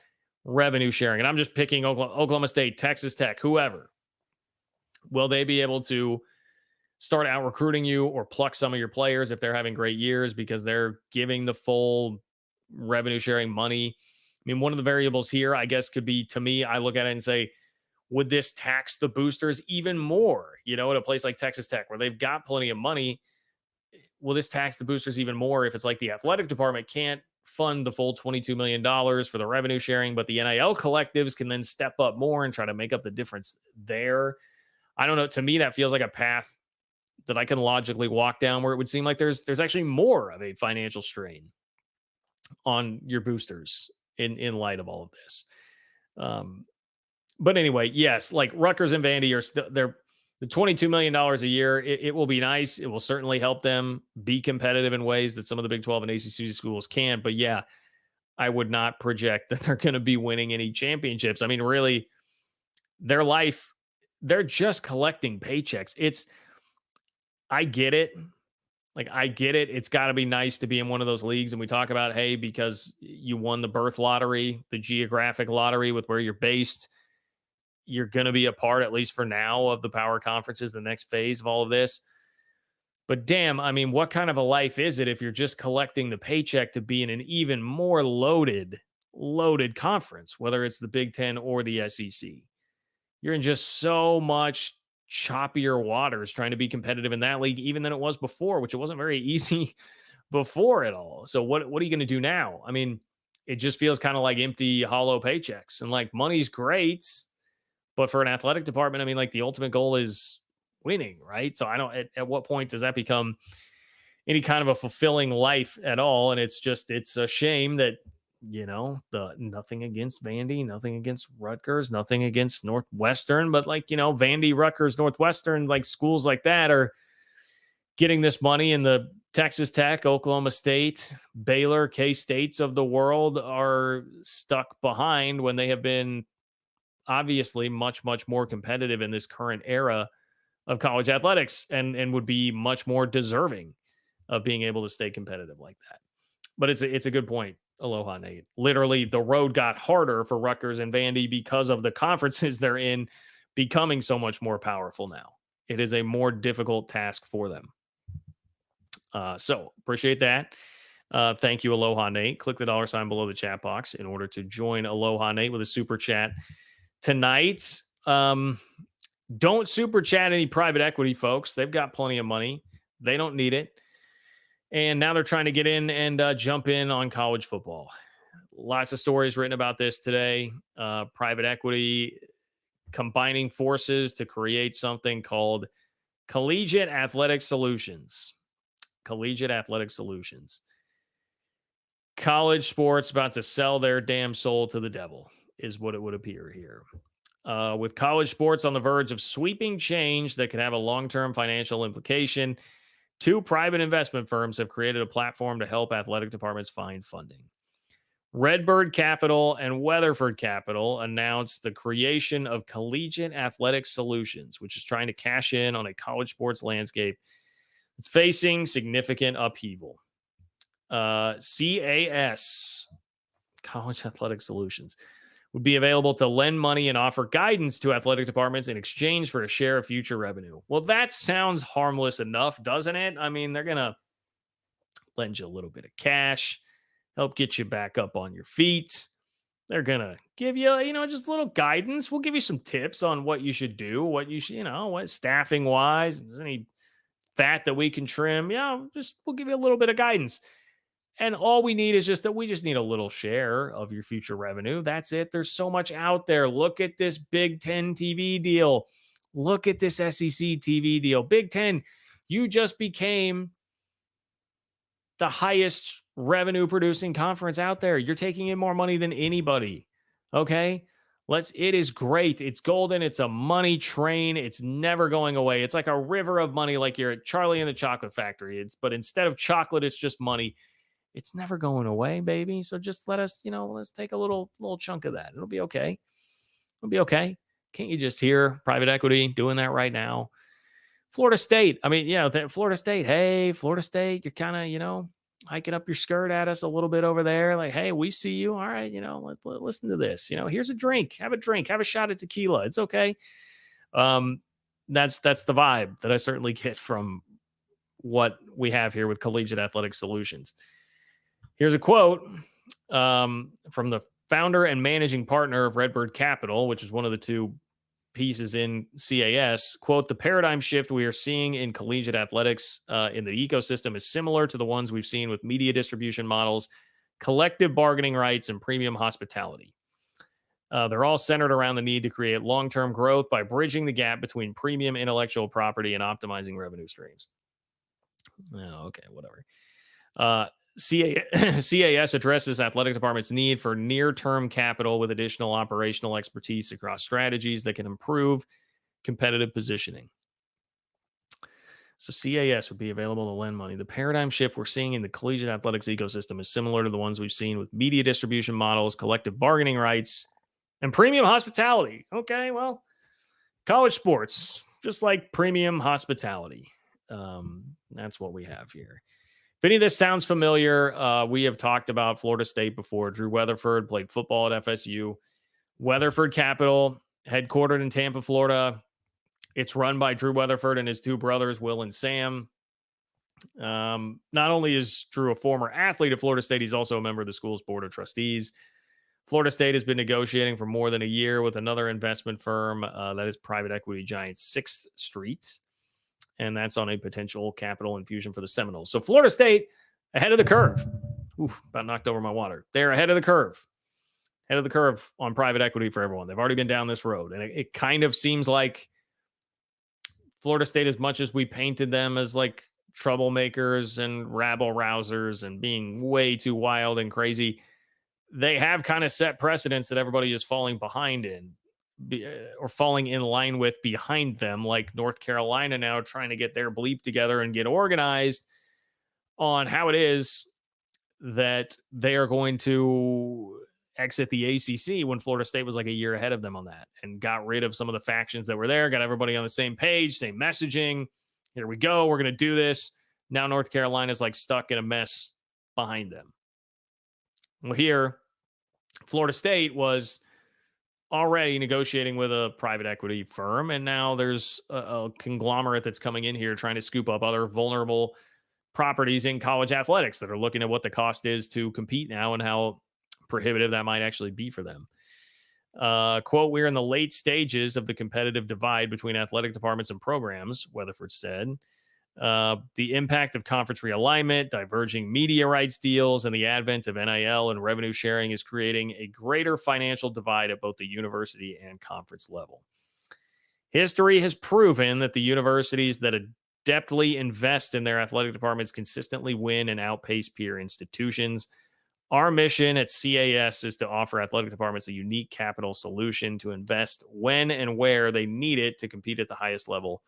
revenue sharing. And I'm just picking Oklahoma State, Texas Tech, whoever. Will they be able to start out recruiting you or pluck some of your players if they're having great years because they're giving the full revenue sharing money? I mean, one of the variables here, I guess, could be, to me, I look at it and say, would this tax the boosters even more? You know, at a place like Texas Tech, where they've got plenty of money, will this tax the boosters even more if it's like the athletic department can't fund the full $22 million for the revenue sharing, but the NIL collectives can then step up more and try to make up the difference there? I don't know. To me, that feels like a path that I can logically walk down, where it would seem like there's actually more of a financial strain on your boosters in light of all of this. But anyway, yes, like Rutgers and Vandy are still, they're the $22 million a year. It will be nice. It will certainly help them be competitive in ways that some of the Big 12 and ACC schools can't. But yeah, I would not project that they're going to be winning any championships. I mean, really, their life, they're just collecting paychecks. I get it. Like, I get it. It's got to be nice to be in one of those leagues. And we talk about, hey, because you won the birth lottery, the geographic lottery with where you're based, you're going to be a part, at least for now, of the power conferences, the next phase of all of this. But damn, I mean, what kind of a life is it if you're just collecting the paycheck to be in an even more loaded conference, whether it's the Big Ten or the SEC? You're in just so much choppier waters trying to be competitive in that league, even than it was before, which it wasn't very easy before at all. So what are you going to do now? I mean, it just feels kind of like empty, hollow paychecks. And like, money's great, but for an athletic department, I mean, like, the ultimate goal is winning, right? So I don't, at what point does that become any kind of a fulfilling life at all? And it's a shame that, you know, nothing against Vandy, nothing against Rutgers, nothing against Northwestern, but like, you know, Vandy, Rutgers, Northwestern, like schools like that are getting this money, and the Texas Tech, Oklahoma State, Baylor, K-States of the world are stuck behind when they have been obviously much, much more competitive in this current era of college athletics, and would be much more deserving of being able to stay competitive like that. But it's a good point. Aloha, Nate. Literally, the road got harder for Rutgers and Vandy because of the conferences they're in becoming so much more powerful now. It is a more difficult task for them. So appreciate that. Thank you, Aloha, Nate. Click the $ below the chat box in order to join Aloha, Nate, with a super chat tonight. Don't super chat any private equity folks. They've got plenty of money. They don't need it. And now they're trying to get in and jump in on college football. Lots of stories written about this today. Private equity combining forces to create something called Collegiate Athletic Solutions. Collegiate Athletic Solutions. College sports about to sell their damn soul to the devil is what it would appear here. With college sports on the verge of sweeping change that could have a long-term financial implication, 2 private investment firms have created a platform to help athletic departments find funding. Redbird Capital and Weatherford Capital announced the creation of Collegiate Athletic Solutions, which is trying to cash in on a college sports landscape that's facing significant upheaval. CAS, College Athletic Solutions, would be available to lend money and offer guidance to athletic departments in exchange for a share of future revenue. Well, that sounds harmless enough, doesn't it? I mean, they're going to lend you a little bit of cash, help get you back up on your feet. They're going to give you, just a little guidance. We'll give you some tips on what you should do, what you should, what staffing wise, if there's any fat that we can trim. Yeah, we'll give you a little bit of guidance. And all we need is we just need a little share of your future revenue. That's it. There's so much out there. Look at this Big Ten TV deal. Look at this SEC TV deal. Big Ten, you just became the highest revenue producing conference out there. You're taking in more money than anybody. Okay. It is great. It's golden. It's a money train. It's never going away. It's like a river of money, like you're at Charlie and the Chocolate Factory. But instead of chocolate, it's just money. It's never going away, baby. So just let us, let's take a little chunk of that. It'll be okay. It'll be okay. Can't you just hear private equity doing that right now? Florida State. I mean, Florida State. Hey, Florida State, you're kind of, hiking up your skirt at us a little bit over there. Like, hey, we see you. All right, listen to this. Here's a drink. Have a drink. Have a shot at tequila. It's okay. That's the vibe that I certainly get from what we have here with Collegiate Athletic Solutions. Here's a quote from the founder and managing partner of Redbird Capital, which is one of the two pieces in CAS. Quote, the paradigm shift we are seeing in collegiate athletics in the ecosystem is similar to the ones we've seen with media distribution models, collective bargaining rights, and premium hospitality. They're all centered around the need to create long-term growth by bridging the gap between premium intellectual property and optimizing revenue streams. Oh, okay, whatever. CAS addresses athletic departments' need for near-term capital with additional operational expertise across strategies that can improve competitive positioning. So CAS would be available to lend money. The paradigm shift we're seeing in the collegiate athletics ecosystem is similar to the ones we've seen with media distribution models, collective bargaining rights, and premium hospitality. Okay, well, college sports, just like premium hospitality. That's what we have here. If any of this sounds familiar, we have talked about Florida State before. Drew Weatherford played football at FSU. Weatherford Capital, headquartered in Tampa, Florida. It's run by Drew Weatherford and his two brothers, Will and Sam. Not only is Drew a former athlete at Florida State, he's also a member of the school's board of trustees. Florida State has been negotiating for more than a year with another investment firm that is private equity giant 6th Street. And that's on a potential capital infusion for the Seminoles. So Florida State ahead of the curve. Oof, about knocked over my water. They're ahead of the curve. Head of the curve on private equity for everyone. They've already been down this road. And it kind of seems like Florida State, as much as we painted them as like troublemakers and rabble rousers and being way too wild and crazy, they have kind of set precedents that everybody is falling behind in. Or falling in line with behind them, like North Carolina now trying to get their bleep together and get organized on how it is that they are going to exit the ACC when Florida State was like a year ahead of them on that and got rid of some of the factions that were there, got everybody on the same page, same messaging. Here we go. We're going to do this. Now North Carolina is like stuck in a mess behind them. Well, here, Florida State was already negotiating with a private equity firm, and now there's a conglomerate that's coming in here trying to scoop up other vulnerable properties in college athletics that are looking at what the cost is to compete now and how prohibitive that might actually be for them. Quote, we're in the late stages of the competitive divide between athletic departments and programs, Weatherford said. The impact of conference realignment, diverging media rights deals, and the advent of NIL and revenue sharing is creating a greater financial divide at both the university and conference level. History has proven that the universities that adeptly invest in their athletic departments consistently win and outpace peer institutions. Our mission at CAS is to offer athletic departments a unique capital solution to invest when and where they need it to compete at the highest level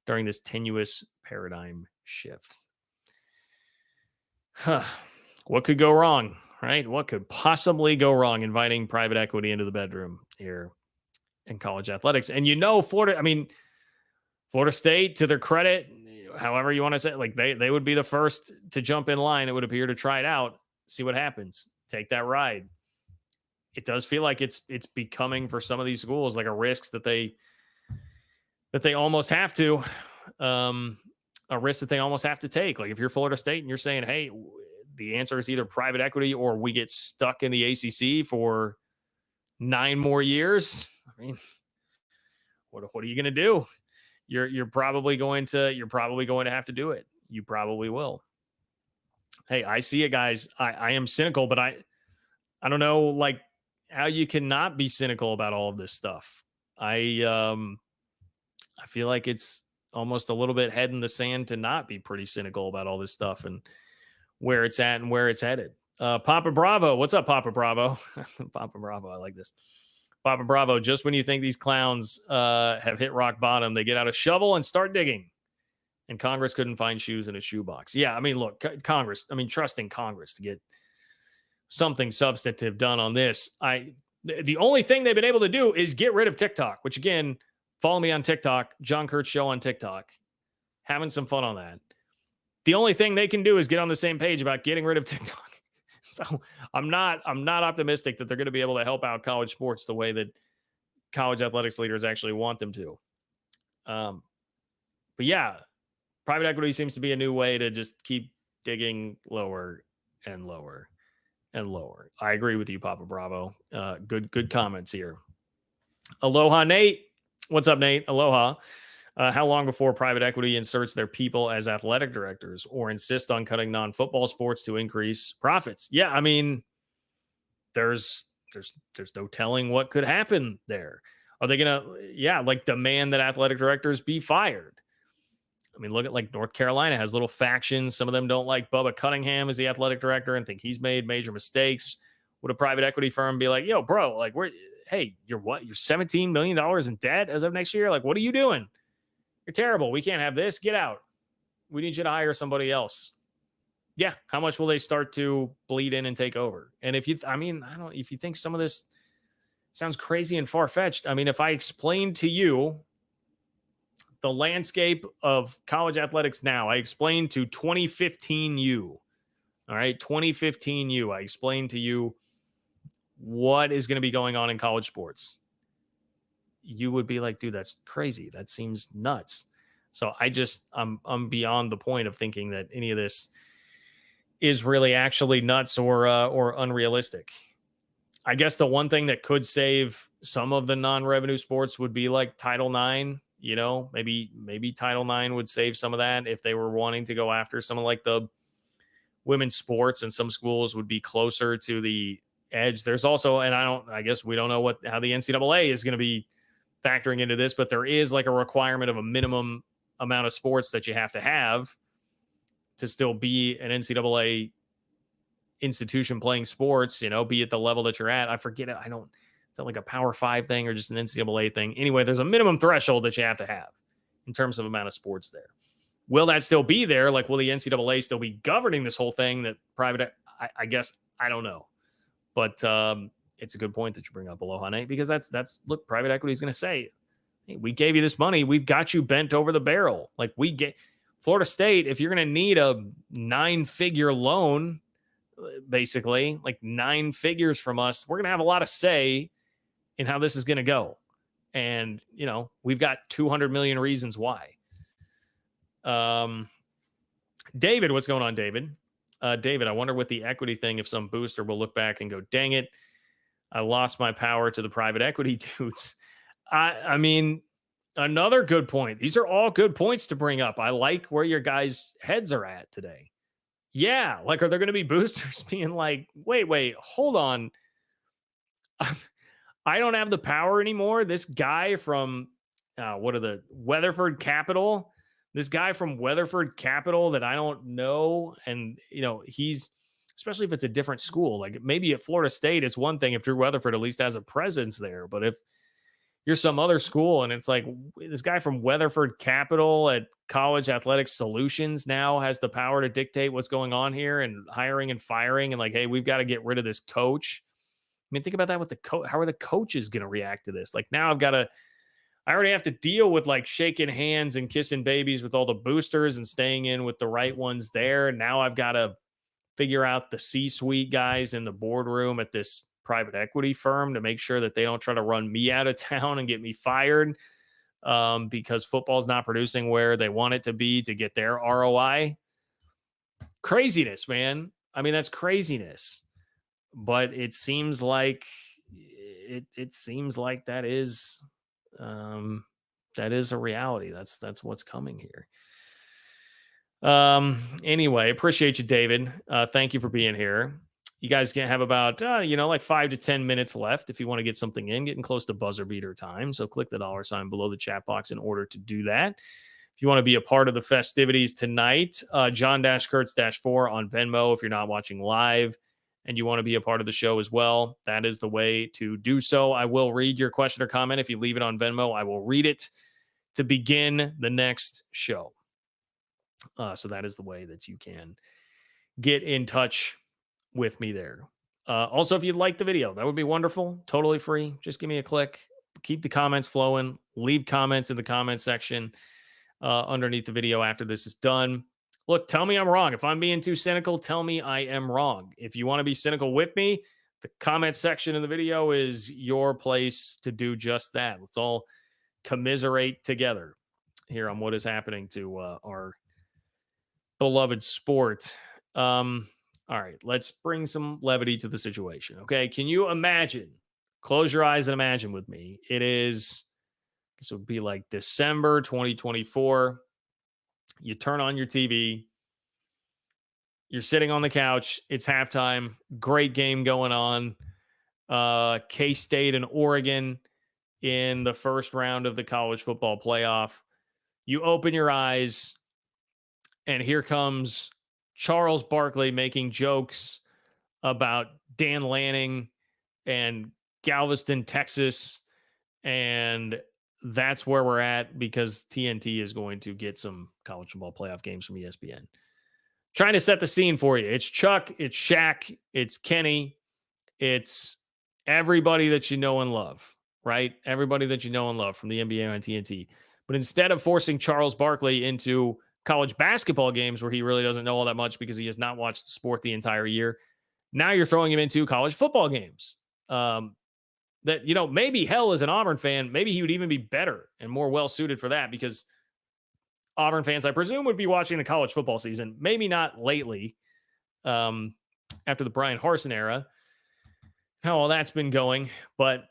during this tenuous paradigm shift. What could go wrong, right? What could possibly go wrong inviting private equity into the bedroom here in college athletics? And Florida State, to their credit, however you want to say it, like they would be the first to jump in line, it would appear, to try it out, see what happens, take that ride. It does feel like it's becoming, for some of these schools, like a risk that they almost have to, a risk that they almost have to take. Like if you're Florida State and you're saying, hey, the answer is either private equity or we get stuck in the ACC for 9 more years. I mean, what are you going to do? You're probably going to have to do it. You probably will. Hey, I see it, guys. I am cynical, but I don't know like how you cannot be cynical about all of this stuff. I feel like it's almost a little bit head in the sand to not be pretty cynical about all this stuff and where it's at and where it's headed. Papa Bravo. What's up, Papa Bravo? Papa Bravo. I like this. Papa Bravo, just when you think these clowns have hit rock bottom, they get out a shovel and start digging. And Congress couldn't find shoes in a shoebox. Yeah, I mean, look, Congress, I mean, trusting Congress to get something substantive done on this. The only thing they've been able to do is get rid of TikTok, which again, follow me on TikTok, John Kurtz Show on TikTok. Having some fun on that. The only thing they can do is get on the same page about getting rid of TikTok. So I'm not optimistic that they're going to be able to help out college sports the way that college athletics leaders actually want them to. But yeah, private equity seems to be a new way to just keep digging lower and lower and lower. I agree with you, Papa Bravo. Good comments here. Aloha, Nate. What's up, Nate? Aloha. How long before private equity inserts their people as athletic directors or insist on cutting non-football sports to increase profits? Yeah, I mean, there's no telling what could happen there. Are they gonna, demand that athletic directors be fired? I mean, look at like North Carolina has little factions. Some of them don't like Bubba Cunningham as the athletic director and think he's made major mistakes. Would a private equity firm be like, yo, bro, like you're what? You're $17 million in debt as of next year? Like, what are you doing? You're terrible. We can't have this. Get out. We need you to hire somebody else. Yeah. How much will they start to bleed in and take over? And if you think some of this sounds crazy and far-fetched, I mean, if I explained to you the landscape of college athletics now, I explained to 2015 you, all right, 2015 you, I explained to you what is going to be going on in college sports. You would be like, dude, that's crazy. That seems nuts. So I'm beyond the point of thinking that any of this is really actually nuts or unrealistic. I guess the one thing that could save some of the non-revenue sports would be like Title IX. You know, maybe Title IX would save some of that if they were wanting to go after some of like the women's sports, and some schools would be closer to the edge. There's also, and I guess we don't know how the NCAA is going to be factoring into this, but there is like a requirement of a minimum amount of sports that you have to still be an NCAA institution playing sports, be at the level that you're at. I forget it. It's not like a Power 5 thing or just an NCAA thing. Anyway, there's a minimum threshold that you have to have in terms of amount of sports there. Will that still be there? Like, will the NCAA still be governing this whole thing that private, I guess, I don't know. But it's a good point that you bring up, Aloha, Nate, because that's look, private equity is going to say, hey, we gave you this money. We've got you bent over the barrel. Like, we get Florida State, if you're going to need a 9-figure loan, basically like 9 figures from us, we're going to have a lot of say in how this is going to go. And, we've got 200 million reasons why. David, what's going on, David? David, I wonder with the equity thing, if some booster will look back and go, dang it, I lost my power to the private equity dudes. I mean, another good point. These are all good points to bring up. I like where your guys' heads are at today. Yeah. Like, are there going to be boosters being like, wait, hold on. I don't have the power anymore. This guy from, Weatherford Capital, this guy from Weatherford Capital that I don't know. And, he's, especially if it's a different school, like maybe at Florida State, it's one thing if Drew Weatherford at least has a presence there. But if you're some other school and it's like this guy from Weatherford Capital at College Athletics Solutions now has the power to dictate what's going on here and hiring and firing and like, hey, we've got to get rid of this coach. I mean, think about that with the coach. How are the coaches going to react to this? Like, now I already have to deal with like shaking hands and kissing babies with all the boosters and staying in with the right ones there. Now I've got to figure out the C-suite guys in the boardroom at this private equity firm to make sure that they don't try to run me out of town and get me fired because football's not producing where they want it to be to get their ROI. Craziness, man. I mean, that's craziness. But it seems like that is a reality. That's what's coming here. Anyway, appreciate you, David. Thank you for being here. You guys can have about, like 5 to 10 minutes left if you want to get something in, getting close to buzzer beater time. So click the $ below the chat box in order to do that. If you want to be a part of the festivities tonight, John-Kurtz-4 on Venmo if you're not watching live, and you want to be a part of the show as well, that is the way to do so. I will read your question or comment. If you leave it on Venmo, I will read it to begin the next show. So that is the way that you can get in touch with me there. Also, if you'd like the video, that would be wonderful. Totally free. Just give me a click. Keep the comments flowing. Leave comments in the comment section underneath the video after this is done. Look, tell me I'm wrong. If I'm being too cynical, tell me I am wrong. If you want to be cynical with me, the comment section of the video is your place to do just that. Let's all commiserate together here on what is happening to our beloved sport. All right, let's bring some levity to the situation. Okay, can you imagine? Close your eyes and imagine with me. This would be like December 2024. You turn on your TV. You're sitting on the couch. It's halftime. Great game going on. K-State and Oregon in the first round of the college football playoff. You open your eyes, and here comes Charles Barkley making jokes about Dan Lanning and Galveston, Texas. And that's where we're at because TNT is going to get some college football playoff games from ESPN. Trying to set the scene for you. It's Chuck, it's Shaq, it's Kenny, it's everybody that you know and love, right? Everybody that you know and love from the NBA on TNT. But instead of forcing Charles Barkley into college basketball games where he really doesn't know all that much because he has not watched the sport the entire year, now you're throwing him into college football games. That, maybe hell as an Auburn fan, maybe he would even be better and more well-suited for that because Auburn fans, I presume, would be watching the college football season. Maybe not lately after the Brian Harsin era, how all that's been going. But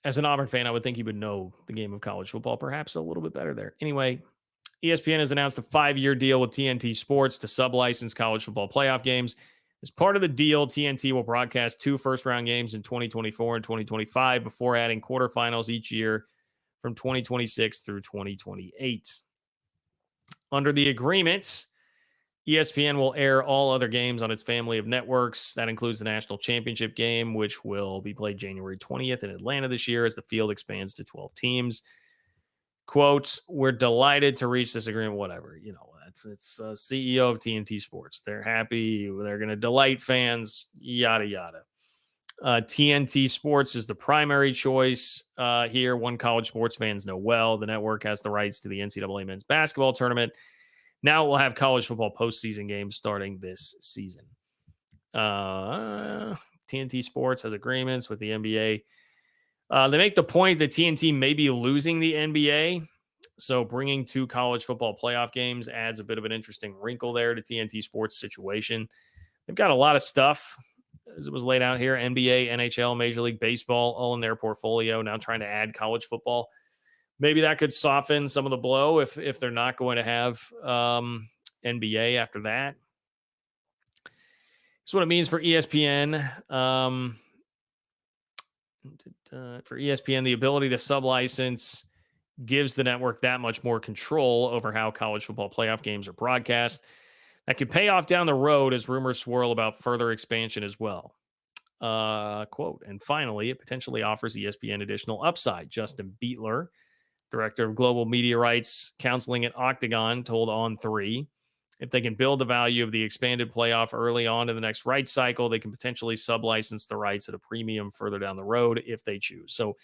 as an Auburn fan, I would think he would know the game of college football perhaps a little bit better there. Anyway, ESPN has announced a 5-year deal with TNT Sports to sublicense college football playoff games. As part of the deal, TNT will broadcast 2 first-round games in 2024 and 2025 before adding quarterfinals each year from 2026 through 2028. Under the agreement, ESPN will air all other games on its family of networks. That includes the national championship game, which will be played January 20th in Atlanta this year as the field expands to 12 teams. Quote, "We're delighted to reach this agreement," whatever. It's CEO of TNT Sports. They're happy. They're going to delight fans, yada, yada. TNT Sports is the primary choice here. One college sports fans know well. The network has the rights to the NCAA men's basketball tournament. Now we'll have college football postseason games starting this season. TNT Sports has agreements with the NBA. They make the point that TNT may be losing the NBA. So bringing 2 college football playoff games adds a bit of an interesting wrinkle there to TNT Sports' situation. They've got a lot of stuff, as it was laid out here, NBA, NHL, Major League Baseball, all in their portfolio, now trying to add college football. Maybe that could soften some of the blow if they're not going to have NBA after that. That's what it means for ESPN. For ESPN, the ability to sublicense gives the network that much more control over how college football playoff games are broadcast. That could pay off down the road as rumors swirl about further expansion as well. Quote, "And finally, it potentially offers ESPN additional upside." Justin Beetler, director of global media rights counseling at Octagon, told On3, if they can build the value of the expanded playoff early on in the next rights cycle, they can potentially sublicense the rights at a premium further down the road if they choose. So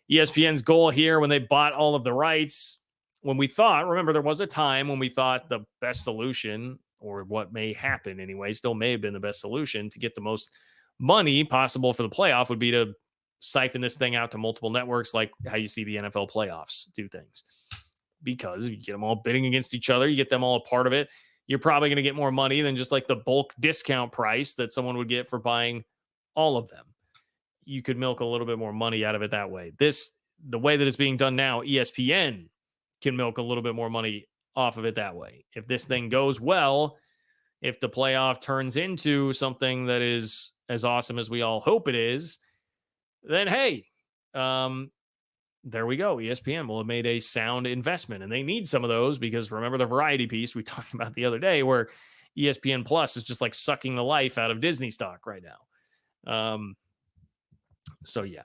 ESPN's goal here when they bought all of the rights, remember, there was a time when we thought the best solution, or what may happen anyway, still may have been the best solution to get the most money possible for the playoff would be to siphon this thing out to multiple networks, like how you see the NFL playoffs do things. Because if you get them all bidding against each other, you get them all a part of it, you're probably going to get more money than just like the bulk discount price that someone would get for buying all of them. You could milk a little bit more money out of it that way. The way that it's being done now, ESPN can milk a little bit more money off of it that way. If this thing goes well, if the playoff turns into something that is as awesome as we all hope it is, then hey, there we go. ESPN will have made a sound investment, and they need some of those because remember the variety piece we talked about the other day where ESPN Plus is just like sucking the life out of Disney stock right now. So yeah,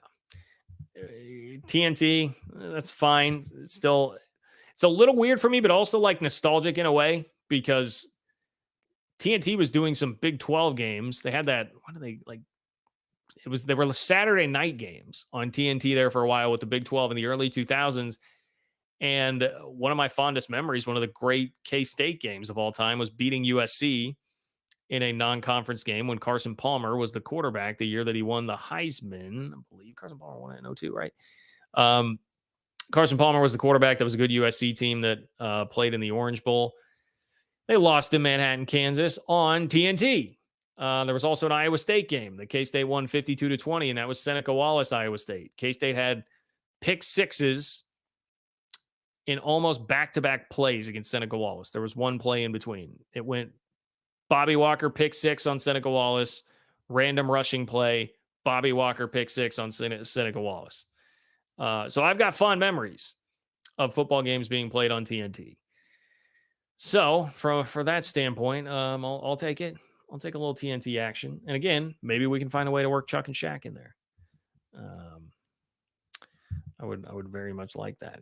TNT, that's fine. It's a little weird for me, but also like nostalgic in a way, because TNT was doing some Big 12 games. They had that, what do they like? They were Saturday night games on TNT there for a while with the Big 12 in the early 2000s. And one of my fondest memories, one of the great K-State games of all time, was beating USC in a non-conference game when Carson Palmer was the quarterback the year that he won the Heisman. I believe Carson Palmer won it in 2002, right? Carson Palmer was the quarterback. That was a good USC team that played in the Orange Bowl. They lost in Manhattan, Kansas on TNT. There was also an Iowa State game. The K-State won 52-20, and that was Seneca Wallace, Iowa State. K-State had pick sixes in almost back-to-back plays against Seneca Wallace. There was one play in between. It went Bobby Walker pick six on Seneca Wallace, random rushing play, Bobby Walker pick six on Seneca Wallace. So I've got fond memories of football games being played on TNT. So for that standpoint, I'll take it. I'll take a little TNT action. And again, maybe we can find a way to work Chuck and Shaq in there. I would very much like that.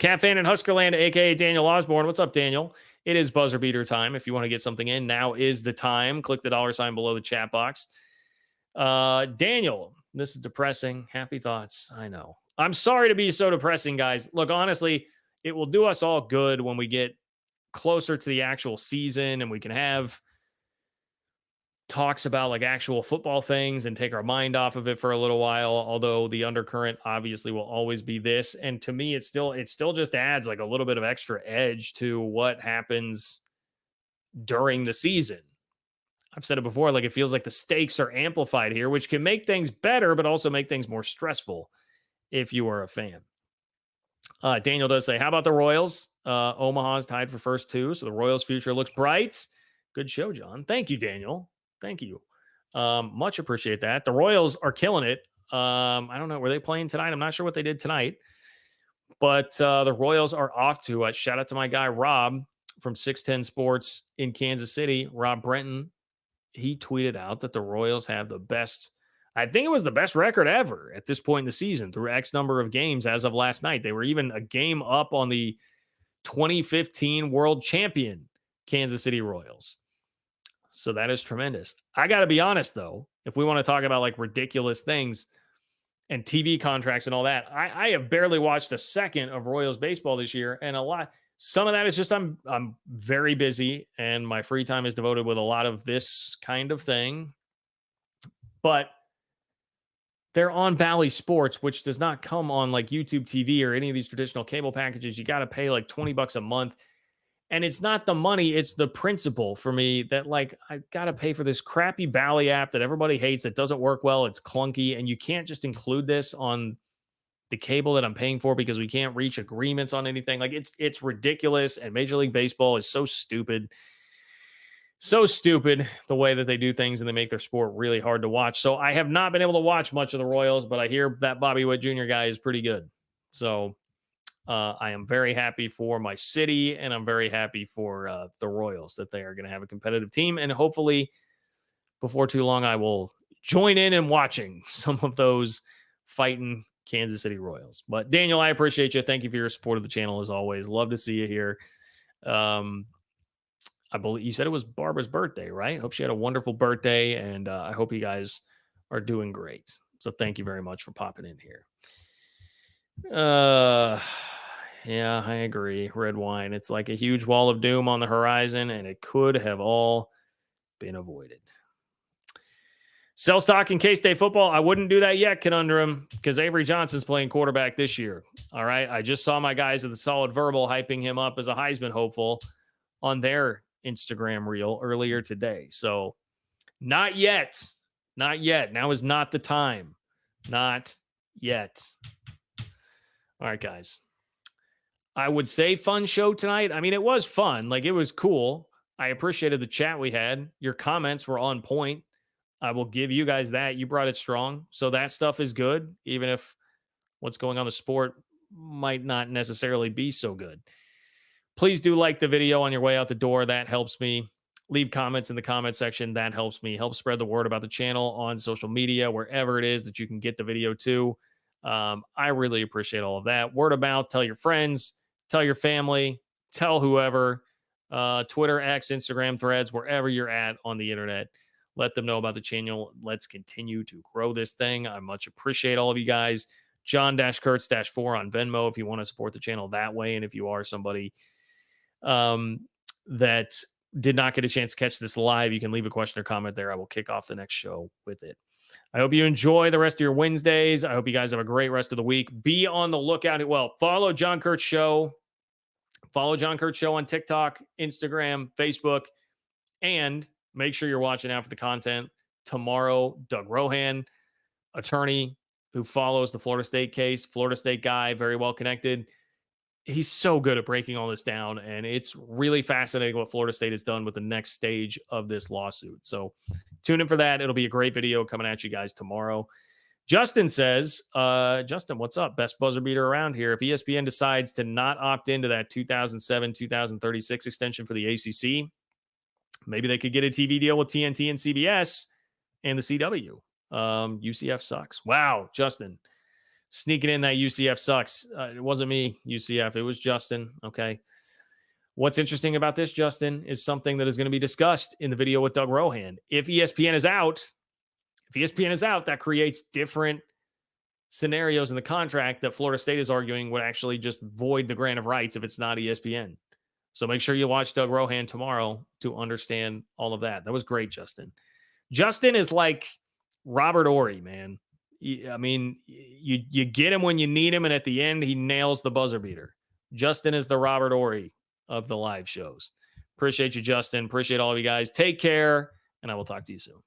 Cat Fan in Huskerland, aka Daniel Osborne. What's up, Daniel? It is buzzer beater time. If you want to get something in, now is the time. Click the $ below the chat box. Daniel, this is depressing. Happy thoughts. I know. I'm sorry to be so depressing, guys. Look, honestly, it will do us all good when we get closer to the actual season and we can have talks about like actual football things and take our mind off of it for a little while. Although the undercurrent obviously will always be this. And to me, it still just adds like a little bit of extra edge to what happens during the season. I've said it before, like it feels like the stakes are amplified here, which can make things better, but also make things more stressful if you are a fan. Daniel does say, how about the Royals? Omaha's tied for first too, so the Royals' future looks bright. Good show, John. Thank you, Daniel. Thank you. Much appreciate that. The Royals are killing it. I don't know. Were they playing tonight? I'm not sure what they did tonight. But the Royals are off to it. Shout out to my guy, Rob, from 610 Sports in Kansas City. Rob Brenton. He tweeted out that the Royals have the best, I think it was the best record ever at this point in the season through X number of games as of last night. They were even a game up on the 2015 world champion Kansas City Royals. So that is tremendous. I got to be honest, though, if we want to talk about like ridiculous things and TV contracts and all that, I have barely watched a second of Royals baseball this year. And some of that is just I'm very busy and my free time is devoted with a lot of this kind of thing. But they're on Bally Sports, which does not come on like YouTube TV or any of these traditional cable packages. You got to pay like $20 a month. And it's not the money, it's the principle for me that like I got to pay for this crappy Bally app that everybody hates, that doesn't work well, it's clunky, and you can't just include this on the cable that I'm paying for because we can't reach agreements on anything. Like it's ridiculous, and Major League Baseball is so stupid. So stupid the way that they do things, and they make their sport really hard to watch. So I have not been able to watch much of the Royals, but I hear that Bobby Witt Jr. guy is pretty good. So I am very happy for my city, and I'm very happy for the Royals that they are going to have a competitive team. And hopefully before too long, I will join in watching some of those fighting Kansas City Royals. But Daniel, I appreciate you. Thank you for your support of the channel as always. Love to see you here. I believe you said it was Barbara's birthday, right? Hope she had a wonderful birthday, and I hope you guys are doing great. So thank you very much for popping in here. Yeah, I agree. Red wine. It's like a huge wall of doom on the horizon, and it could have all been avoided. Sell stock in K-State football. I wouldn't do that yet, Conundrum, because Avery Johnson's playing quarterback this year. All right. I just saw my guys at the Solid Verbal hyping him up as a Heisman hopeful on their Instagram reel earlier today. So not yet. Not yet. Now is not the time. Not yet. All right, guys. I would say fun show tonight. I mean, it was fun. Like, it was cool. I appreciated the chat we had. Your comments were on point. I will give you guys that. You brought it strong. So that stuff is good, even if what's going on in the sport might not necessarily be so good. Please do like the video on your way out the door. That helps me. Leave comments in the comment section. That helps me. Help spread the word about the channel on social media, wherever it is that you can get the video to. I really appreciate all of that. Word of mouth. Tell your friends. Tell your family. Tell whoever. Twitter, X, Instagram, Threads, wherever you're at on the internet. Let them know about the channel. Let's continue to grow this thing. I much appreciate all of you guys. John-Kurtz-4 on Venmo if you want to support the channel that way. And if you are somebody that did not get a chance to catch this live, you can leave a question or comment there. I will kick off the next show with it. I hope you enjoy the rest of your Wednesdays. I hope you guys have a great rest of the week. Be on the lookout. Well, follow John Kurtz Show. Follow John Kurtz Show on TikTok, Instagram, Facebook, and make sure you're watching out for the content. Tomorrow, Doug Rohan, attorney who follows the Florida State case, Florida State guy, very well connected. He's so good at breaking all this down, and it's really fascinating what Florida State has done with the next stage of this lawsuit. So tune in for that. It'll be a great video coming at you guys tomorrow. Justin says, Justin, what's up? Best buzzer beater around here. If ESPN decides to not opt into that 2007-2036 extension for the ACC, maybe they could get a TV deal with TNT and CBS and the CW. UCF sucks. Wow, Justin. Sneaking in that UCF sucks. It wasn't me, UCF. It was Justin. Okay. What's interesting about this, Justin, is something that is going to be discussed in the video with Doug Rohan. If ESPN is out, that creates different scenarios in the contract that Florida State is arguing would actually just void the grant of rights if it's not ESPN. So make sure you watch Doug Rohan tomorrow to understand all of that. That was great, Justin. Justin is like Robert Horry, man. I mean, you get him when you need him, and at the end, he nails the buzzer beater. Justin is the Robert Horry of the live shows. Appreciate you, Justin. Appreciate all of you guys. Take care, and I will talk to you soon.